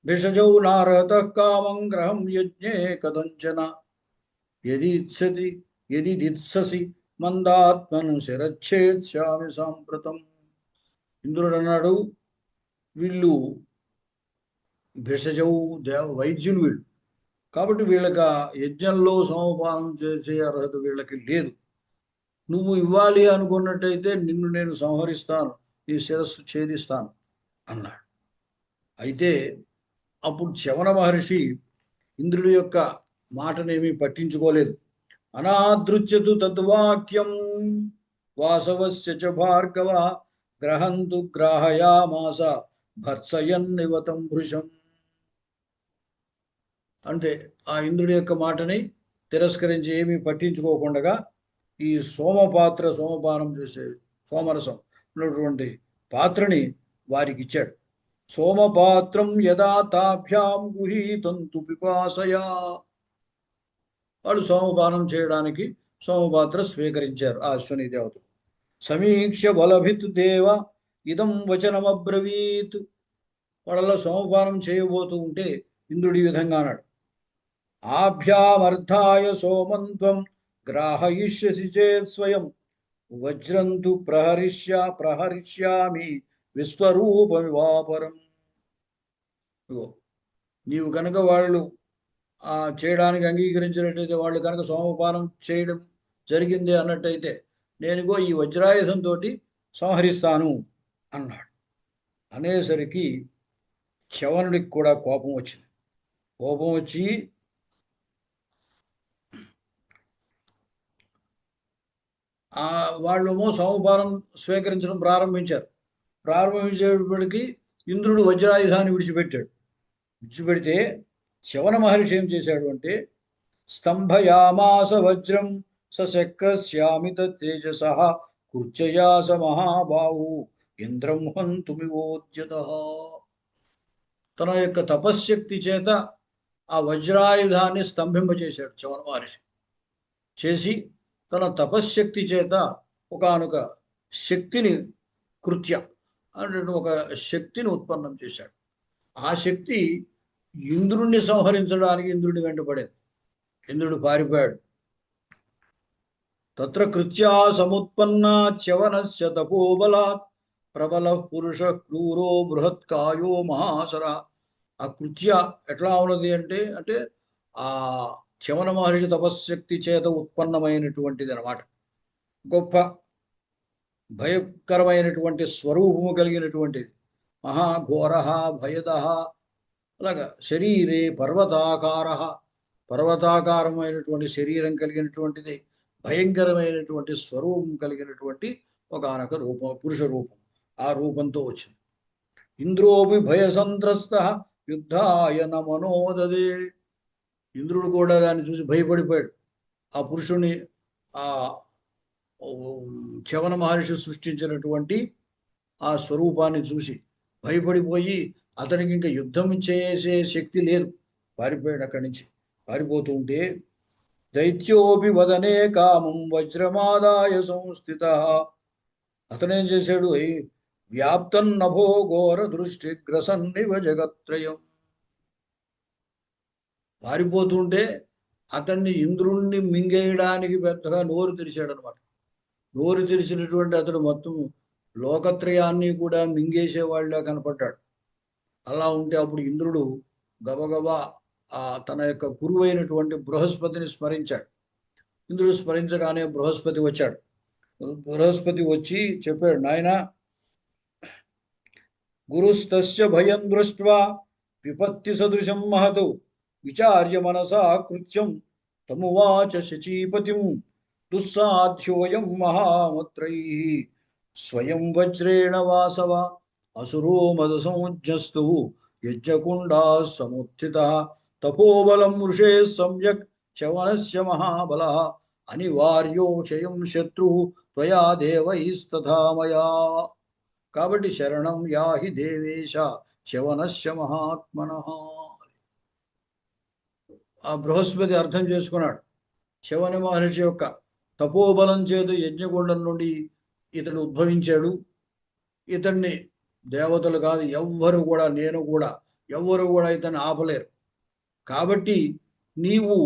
భిషజౌ నారహత కామం గ్రహం యజ్ఞే కథంచన యది దిత్ససి మందాత్మను శిరచ్ఛేత్స్యామి సాంప్రతం. ఇంద్రుడు అన్నాడు, వీళ్ళు భిషజవు వైద్యులు వీళ్ళు, కాబట్టి వీళ్ళకి ఆ యజ్ఞంలో సోమపానం చేసే అర్హత వీళ్ళకి లేదు. నువ్వు ఇవ్వాలి అనుకున్నట్టయితే నిన్ను నేను సంహరిస్తాను, నీ శిరస్సు ఛేదిస్తాను అన్నాడు. అయితే అప్పుడు చవన మహర్షి ఇంద్రుడి యొక్క మాటనేమీ పట్టించుకోలేదు. అనాదృచ్యతు తద్వాక్యం వాసవస్య చ భార్గవ గ్రహంతు గ్రాహయామాస భర్సయన్నివతం భృశం. అంటే ఆ ఇంద్రుడి యొక్క మాటని తిరస్కరించి ఏమీ పట్టించుకోకుండా ఈ సోమపానం చేసే సోమరసం ఉన్నటువంటి పాత్రని వారికి ఇచ్చాడు. సోమపాత్రం యదా తాభ్యాం గుహీతంతు పిపాసయా. వాళ్ళు సోమపానం చేయడానికి సోమపాత్ర స్వీకరించారు ఆ అశ్వని దేవతలు. సమీక్ష బలభిత్ దేవ ఇదం వచనమబ్రవీత్. వాళ్ళలో సోమపానం చేయబోతూ ఉంటే ఇంద్రుడి ఈ విధంగా అన్నాడు, ఆభ్యామర్థాయ సోమంత్వం గ్రాహయిష్యసి చేత్ స్వయం వజ్రంతు ప్రహరిష్యామి విశ్వరూపమివాపరం. నీవు కనుక వాళ్ళు చేయడానికి అంగీకరించినట్టయితే, వాళ్ళు కనుక సోమపానం చేయడం జరిగింది అన్నట్టయితే, నేనుగో ఈ వజ్రాయుధంతో సంహరిస్తాను అన్నాడు. అనేసరికి చవనుడికి కూడా కోపం వచ్చింది. కోపం వచ్చి వాళ్ళేమో సోమపానం స్వీకరించడం ప్రారంభించేటప్పటికి ఇంద్రుడు వజ్రాయుధాన్ని విడిచిపెడితే చవన మహర్షి ఏం చేశాడు అంటే, స్తంభయామాస వజ్రం సశక్రస్యామిత తేజస కుర్చయాస మహాబాహు ఇంద్రం హంతుమివోద్యత. తన యొక్క తపశ్శక్తి చేత ఆ వజ్రాయుధాన్ని స్తంభింపజేశాడు చవన మహర్షి. చేసి తన తపశ్శక్తి చేత ఒకానొక శక్తిని అంటే ఒక శక్తిని ఉత్పన్నం చేశాడు. ఆ శక్తి ఇంద్రుణ్ణి సంహరించడానికి ఇంద్రుడి వెంటపడేది. ఇంద్రుడు పారిపోయాడు. తత్ర కృత్యా సముత్పన్న చ్యవనస్య తపోబలాత్ ప్రబల పురుష క్రూరో బృహత్కాయో మహాసర. ఆ కృత్య ఎట్లా ఉన్నది అంటే ఆ చవన మహర్షి తపశ్శక్తి చేత ఉత్పన్నమైనటువంటిది అనమాట. గొప్ప భయంకరమైనటువంటి స్వరూపము కలిగినటువంటిది. మహాఘోర భయద, అలాగా శరీరే పర్వతాకారమైనటువంటి శరీరం కలిగినటువంటిది, భయంకరమైనటువంటి స్వరూపం కలిగినటువంటి ఒకనొక రూపం, పురుష రూపం. ఆ రూపంతో వచ్చింది. ఇంద్రోపి భయసంత్రస్త యుద్ధాయ నమనోదదే. ఇంద్రుడు కూడా దాన్ని చూసి భయపడిపోయాడు. ఆ పురుషుని ఆ చవన మహర్షి సృష్టించినటువంటి ఆ స్వరూపాన్ని చూసి భయపడిపోయి అతనికి ఇంకా యుద్ధం చేసే శక్తి లేదు, పారిపోయాడు. అక్కడి నుంచి పారిపోతూ ఉంటే దైత్యోపి వదనే కామం వజ్రమాదాయ సంస్థిత. అతనేం చేశాడు, వ్యాప్తం నభో ఘోర దృష్టి గ్రసన్నివ జగత్రయం. పారిపోతుంటే అతన్ని ఇంద్రుణ్ణి మింగేయడానికి పెద్దగా నోరు తెరిచాడు అనమాట. నోరు తెరిచినటువంటి అతడు మొత్తం లోకత్రయాన్ని కూడా మింగేసేవాళ్ళ కనపడ్డాడు. అలా ఉంటే అప్పుడు ఇంద్రుడు గబగబా తన యొక్క గురువైనటువంటి బృహస్పతిని స్మరించాడు. ఇంద్రుడు స్మరించగానే బృహస్పతి వచ్చాడు. బృహస్పతి వచ్చి చెప్పాడు, నాయన గురుస్తస్య భయం దృష్ట్వా విపత్తి సదృశం మహతు విచార్య మనసా కృత్యం తమువాచ శచీపతిం దుస్సాధ్యోయం మహామత్రై స్వయం వజ్రేణ వాసవ అసురో మద సంజ్ఞస్తు యజ్ఞకుండా సముత్థిత తపోబలం వృషే సమ్యక్ చవనస్య మహాబల అనివార్యో క్షయం శత్రు త్వయా దేవైస్తథా మయా. కాబట్టి శరణం యాహి దేవేశ చవనస్య మహాత్మనః. ఆ బృహస్పతి అర్థం చేసుకున్నాడు. చవన మహర్షి యొక్క తపోబలం చేత యజ్ఞకుండం నుండి ఇతడు ఉద్భవించాడు. ఇతన్ని దేవతలు కాదు ఎవ్వరు కూడా, నేను కూడా, ఎవ్వరు కూడా ఇతన్ని ఆపలేరు. కాబట్టి నీవు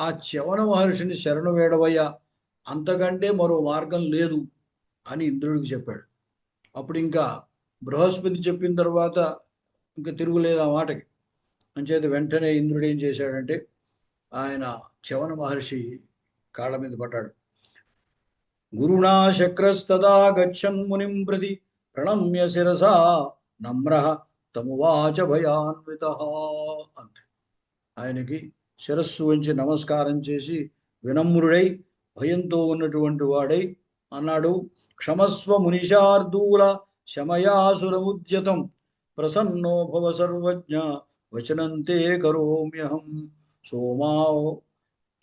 ఆ చవన మహర్షిని శరణు వేడవయ్యా, అంతకంటే మరో మార్గం లేదు అని ఇంద్రుడికి చెప్పాడు. అప్పుడు ఇంకా బృహస్పతి చెప్పిన తర్వాత ఇంకా తిరుగులేదు ఆ మాటకి. అంచేత వెంటనే ఇంద్రుడు ఏం చేశాడంటే ఆయన చవన మహర్షి కాళ్ళ మీద పడ్డాడు. గురుణా శక్రస్తదా గచ్చన్ మునిం ప్రతి ప్రణమ్య శిరసా నమ్ర తమువాచ భయాన్విత అంటే ఆయనకి శిరస్సు వంచి నమస్కారం చేసి వినమ్రుడై భయంతో ఉన్నటువంటి వాడై అన్నాడు, క్షమస్వ మునిషార్దూల శమయాసురముద్యతం ప్రసన్నో భవ సర్వజ్ఞ వచనంతే కరోమ్యహం సోమా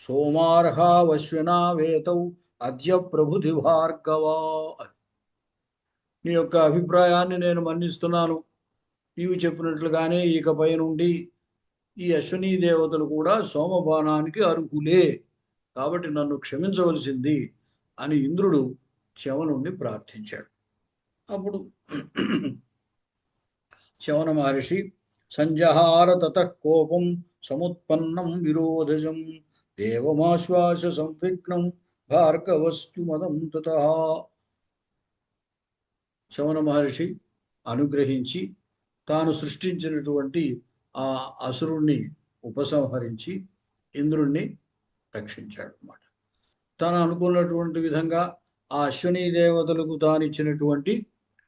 సోమార్హావశ్వనావేతౌ అద్య ప్రభుతి భార్గవా. నీ యొక్క అభిప్రాయాన్ని నేను మన్నిస్తున్నాను. నీవు చెప్పినట్లుగానే ఇకపై నుండి ఈ అశ్వినీ దేవతలు కూడా సోమపానానికి అర్హులే, కాబట్టి నన్ను క్షమించవలసింది అని ఇంద్రుడు చవనుణ్ణి ప్రార్థించాడు. అప్పుడు చవన మహర్షి సంజహార తతః కోపం సముత్పన్నం విరోధజం దేవమాశ్వాస సంవిఘ్నం భార్గవస్తు మదం తతః. చవన మహర్షి అనుగ్రహించి తాను సృష్టించినటువంటి ఆ అసురుణ్ణి ఉపసంహరించి ఇంద్రుణ్ణి రక్షించాడు అన్నమాట. తాను అనుకున్నటువంటి విధంగా ఆ అశ్వినీ దేవతలకు తానిచ్చినటువంటి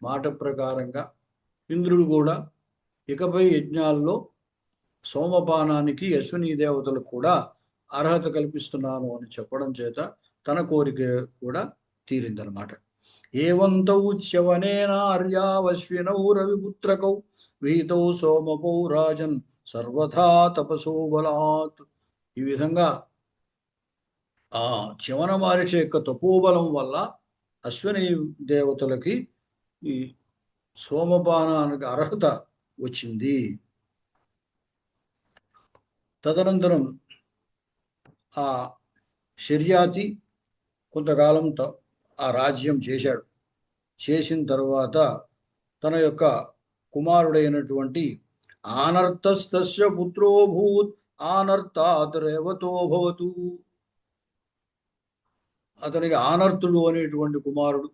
మాట ప్రకారంగా ఇంద్రుడు కూడా ఇకపై యజ్ఞాల్లో సోమపానానికి అశ్వినీ దేవతలకు కూడా అర్హత కల్పిస్తున్నాను అని చెప్పడం చేత తన కోరిక కూడా తీరిందనమాట. ఏవంతౌ చ్యవనేనార్యావశ్వినౌ రవిపుత్రకౌ విహితౌ సోమపౌ రాజన్ సర్వథా తపసో బలాత్. ఈ విధంగా ఆ చవన మహర్షి యొక్క తపోబలం వల్ల అశ్విని దేవతలకి ఈ సోమపానానికి అర్హత వచ్చింది. తదనంతరం ఆ శర్యాతి కొంతకాలం ఆ రాజ్యం చేశాడు. చేసిన తర్వాత తన యొక్క కుమారుడైనటువంటి ఆనర్తస్తస్య పుత్రోభూత్ ఆనర్తాత్ రేవతో భవతు. అతనికి ఆనర్తుడు అనేటువంటి కుమారుడు.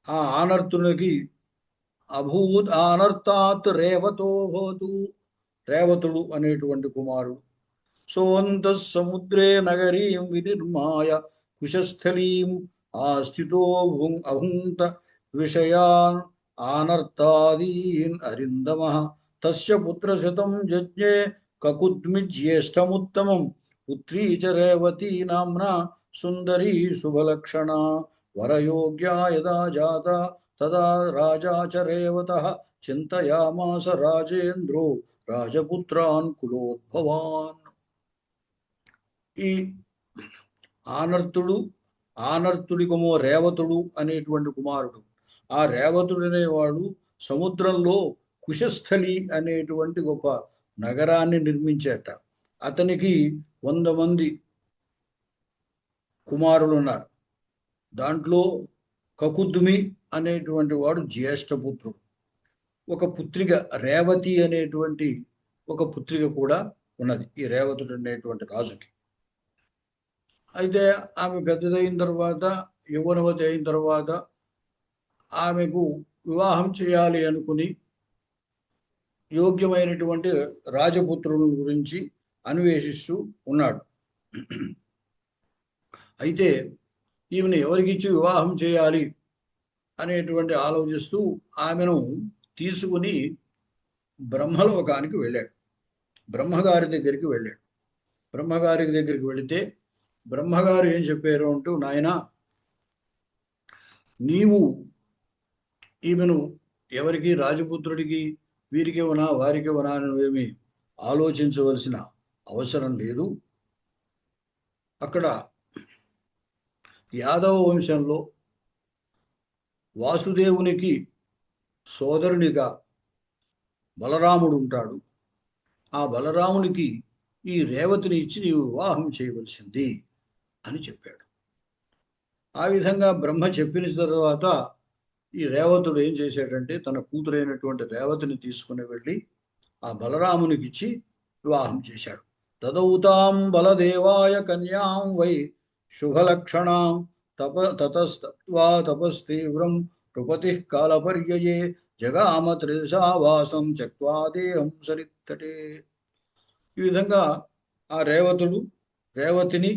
ఆ ఆనర్తునికి అభూత్ ఆనర్తాత్ రేవతో భవతు, రేవతుడు అనేటువంటి కుమారుడు. సోంత సముద్రే నగరీం వినిర్మాయ కుశస్థలీం ఆస్థితో అభుంత విషయాన్ ఆనర్తాదీన్ అరిందమః తస్య పుత్రశతం జజ్ఞే కకుద్మిజ్యేష్టముత్తమం పుత్రీ చ రేవతీ నామ్నా సుందరీ శుభలక్షణ వరయోగ్యా యదా జాత తదా రాజా చ రేవతః చింతయామాస రాజేంద్రో రాజపుత్రాన్ కులోద్భవాన్. ఈ ఆనర్తుడికమో రేవతుడు అనేటువంటి కుమారుడు. ఆ రేవతుడు అనేవాడు సముద్రంలో కుశస్థలి అనేటువంటి గొప్ప నగరాన్ని నిర్మించేట. అతనికి 100 మంది కుమారులు ఉన్నారు. దాంట్లో కకుద్మి అనేటువంటి వాడు జ్యేష్ఠపుత్రుడు. ఒక పుత్రిక రేవతి అనేటువంటి ఒక పుత్రిక కూడా ఉన్నది ఈ రేవతుడు అనేటువంటి రాజుకి. అయితే ఆమె పెద్దదైన తర్వాత యౌవనవతి అయిన తర్వాత ఆమెకు వివాహం చేయాలి అనుకుని యోగ్యమైనటువంటి రాజపుత్రుల గురించి అన్వేషిస్తూ ఉన్నాడు. అయితే ఈమెను ఎవరికిచ్చి వివాహం చేయాలి అనేటువంటి ఆలోచిస్తూ ఆమెను తీసుకుని బ్రహ్మలోకానికి వెళ్ళాడు. బ్రహ్మగారి దగ్గరికి వెళ్ళాడు. బ్రహ్మగారి దగ్గరికి వెళితే బ్రహ్మగారు ఏం చెప్పారు అంటూ, నాయన నీవు ఈమెను ఎవరికి రాజపుత్రుడికి వీరికివనా వారికివనా నువ్వేమి ఆలోచించవలసిన అవసరం లేదు. అక్కడ యాదవ వంశంలో వాసుదేవునికి సోదరునిగా బలరాముడు ఉంటాడు. ఆ బలరామునికి ఈ రేవతిని ఇచ్చి నీవు వివాహం చేయవలసింది అని చెప్పాడు. ఆ విధంగా బ్రహ్మ చెప్పిన తర్వాత ఈ రేవతుడు ఏం చేశాడంటే తన కూతురైనటువంటి రేవతిని తీసుకుని వెళ్ళి ఆ బలరామునికి ఇచ్చి వివాహం చేశాడు. తదౌతాం బలదేవాయ కన్యాం వై శుభలక్షణాం తపస్తీవ్రం నృపతి కాలపర్యయే జగామ త్రిదశావాసం త్యక్వా దేహం సరిత్తటే. ఈ విధంగా ఆ రేవతిని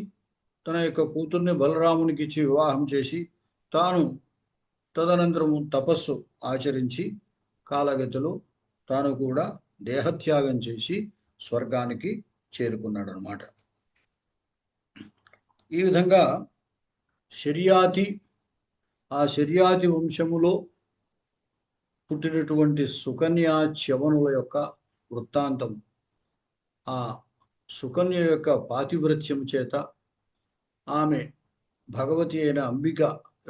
తన యొక్క కూతుర్ని బలరామునికి ఇచ్చి వివాహం చేసి తాను తదనంతరము తపస్సు ఆచరించి కాలగతిలో తాను కూడా దేహత్యాగం చేసి స్వర్గానికి చేరుకున్నాడు అన్నమాట. ఈ విధంగా ఆ శర్యాతి వంశములో పుట్టినటువంటి సుకన్యా చ్యవనుల యొక్క వృత్తాంతం, ఆ సుకన్య యొక్క పాతివ్రత్యం చేత ఆమె భగవతి అయిన అంబిక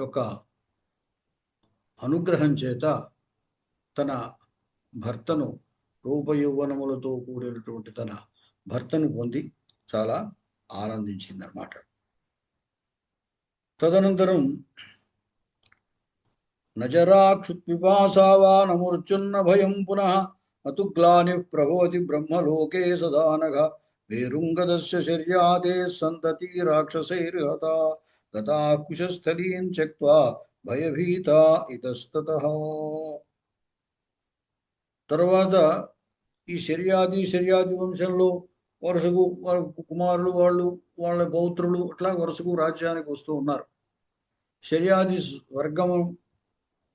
యొక్క అనుగ్రహం చేత తన భర్తను రూపయౌవనములతో కూడినటువంటి తన భర్తను పొంది చాలా ఆనందించిందన్నమాట. తదనంతరం నజరాక్షుత్పిపాసా నమూర్చున్న భయం పునః అతుగ్లాని ప్రభవతి బ్రహ్మలోకే సదానఘ వేరుంగదస్య శర్యాదే సంతతి రాక్షసైర్హత గతా కుశస్థలీం త్యక్త్వా భయభీత ఇతస్తతః. తర్వాత ఈ శర్యాది వంశంలో వరుసకు కుమారులు వాళ్ళ పౌత్రులు అట్లా వరుసకు రాజ్యానికి వస్తూ ఉన్నారు. శర్యాది వర్గము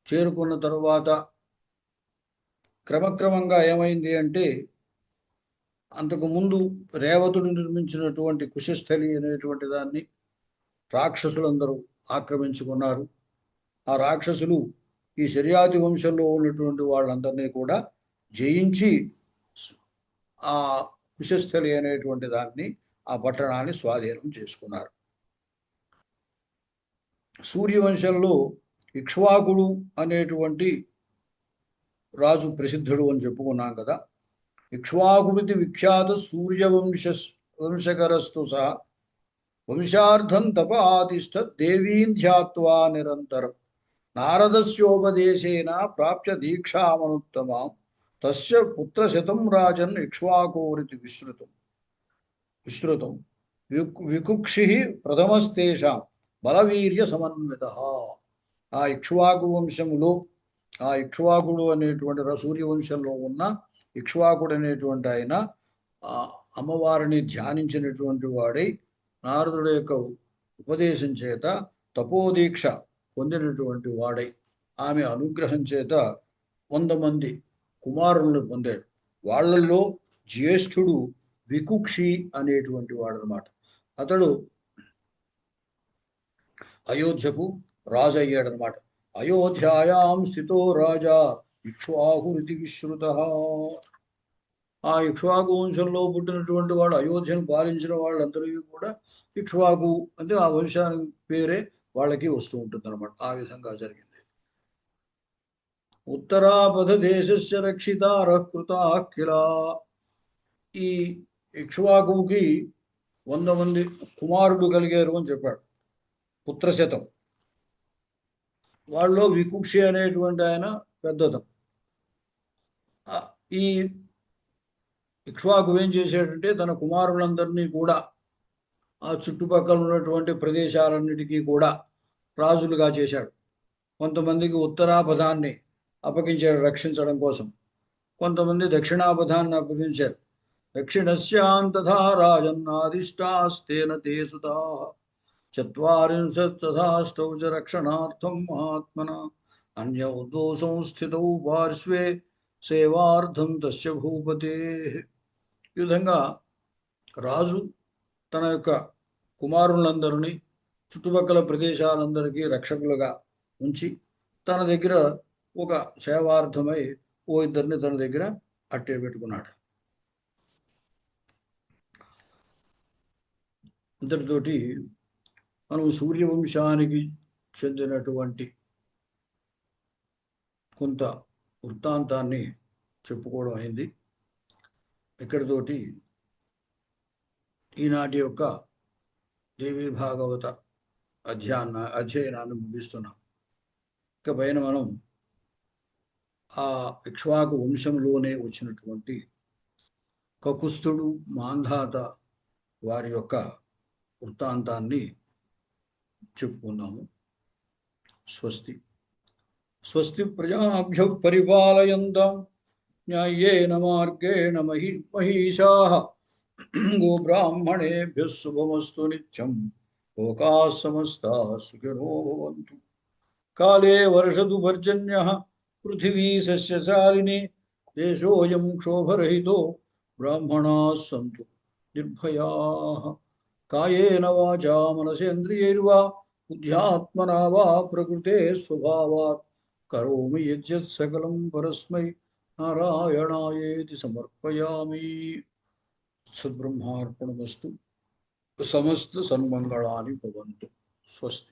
చేరుకున్న తరువాత క్రమక్రమంగా ఏమైంది అంటే, అంతకుముందు రేవతుడు నిర్మించినటువంటి కుశస్థలి అనేటువంటి దాన్ని రాక్షసులందరూ ఆక్రమించుకున్నారు. ఆ రాక్షసులు ఈ శర్యాది వంశంలో ఉన్నటువంటి వాళ్ళందరినీ కూడా జయించి ఆ కుశస్థలి అనేటువంటి దాన్ని, ఆ పట్టణాన్ని స్వాధీనం చేసుకున్నారు. సూర్యవంశంలో ఇక్ష్వాకుడు అనేటువంటి రాజు ప్రసిద్ధుడు అని చెప్పుకున్నాం కదా. ఇక్ష్వాకుడితి విఖ్యాత వంశకరస్తు సహా వంశార్థం తప ఆతిష్ట దేవీం ధ్యాత్వా నిరంతరం నారదస్యోపదేశేన ప్రాప్య దీక్షామనుత్తమాం తస్య పుత్రశతం రాజన్ ఇక్ష్వాకోరితి విశ్రుతం వికుక్షి ప్రథమస్తేషాం బలవీర్య సమన్వితః. ఆ ఇక్ష్వాకు వంశములో ఆ ఇక్ష్వాకుడు అనేటువంటి సూర్యవంశంలో ఉన్న ఇక్ష్వాకుడు అనేటువంటి ఆయన అమ్మవారిని ధ్యానించినటువంటి వాడై నారదుడి యొక్క ఉపదేశం చేత తపోదీక్ష పొందినటువంటి వాడై ఆమె అనుగ్రహం చేత 100 మంది కుమారులను పొందాడు. వాళ్ళల్లో జ్యేష్ఠుడు వికుక్షి అనేటువంటి వాడు అన్నమాట. అతడు అయోధ్యకు రాజు అయ్యాడనమాట. అయోధ్యాయాం స్థితో రాజా ఇక్ష్వాకురితి విశ్రుతః. ఆ ఇక్ష్వాకు వంశంలో పుట్టినటువంటి వాడు అయోధ్యను పాలించిన వాళ్ళందరికీ కూడా ఇక్ష్వాకు అంటే ఆ వంశానికి పేరే వాళ్ళకి వస్తూ ఉంటుంది అనమాట. ఆ విధంగా జరిగింది. ఉత్తరాపథ దేశస్య రక్షితారః కృతాః కిలా. ఈ ఇక్ష్వాకుకి 100 మంది కుమారుడు కలిగారు అని చెప్పాడు. పుత్రశతం. వాళ్ళలో వికుక్షి అనేటువంటి ఆయన పెద్దతను. ఈ ఇక్ష్వాకు ఏం చేశాడంటే తన కుమారులందరినీ కూడా ఆ చుట్టుపక్కల ఉన్నటువంటి ప్రదేశాలన్నిటికీ కూడా రాజులుగా చేశాడు. కొంతమందికి ఉత్తరాపథాన్ని అప్పగించాడు రక్షించడం కోసం, కొంతమంది దక్షిణాపథాన్ని అప్పగించారు. దక్షిణస్యాం తథా రాజన్నాదిష్టాస్తేన తే సుతాః చత్వారింశత్తథాష్టౌ చ రక్షణార్థం మహాత్మన అన్యౌ ద్వౌ సంస్థితౌ పార్శ్వే సేవార్థం తస్య భూపతే. ఈ విధంగా రాజు తన యొక్క కుమారులందరినీ చుట్టుపక్కల ప్రదేశాలందరికీ రక్షకులుగా ఉంచి తన దగ్గర ఒక సేవార్థమై 2 తన దగ్గర అట్టే పెట్టుకున్నాడు. ఇంతటితోటి మనం సూర్యవంశానికి చెందినటువంటి కొంత వృత్తాంతాన్ని చెప్పుకోవడం అయింది. ఇక్కడితోటి ఈనాటి యొక్క దేవీ భాగవత అధ్యయనాన్ని ముగిస్తున్నాం. ఇక పైన మనం ఆ ఇక్ష్వాకు వంశంలోనే వచ్చినటువంటి కకుస్థుడు, మాంధాత వారి యొక్క వృత్తాంతాన్ని చెప్పుకున్నాము. స్వస్తి. స్వస్తి ప్రజాభ్యః పరిపాలయంతాం న్యాయేన మార్గేణ మహిషాః గోబ్రాహ్మణేభ్యः శుభమస్తు నిత్యం లోకాः సమస్తాः సుఖినో భవంతు కాలే వర్షతు పర్జన్యః పృథివీ సస్యశాలిని దేశోऽयं క్షోభరహితో బ్రాహ్మణాः సంతు నిర్భయాः కాయేన వాచా మనసేంద్రియైర్వా బుద్ధ్యాత్మనా వా ప్రకృతే స్వభావాత్ కరోమి యజ్జత్ సకలం పరస్మై నారాయణాయేతి సమర్పయామి. సద్బ్రహ్మార్పణమస్తు. సమస్త సన్మంగళాని భవంతు. స్వస్తి.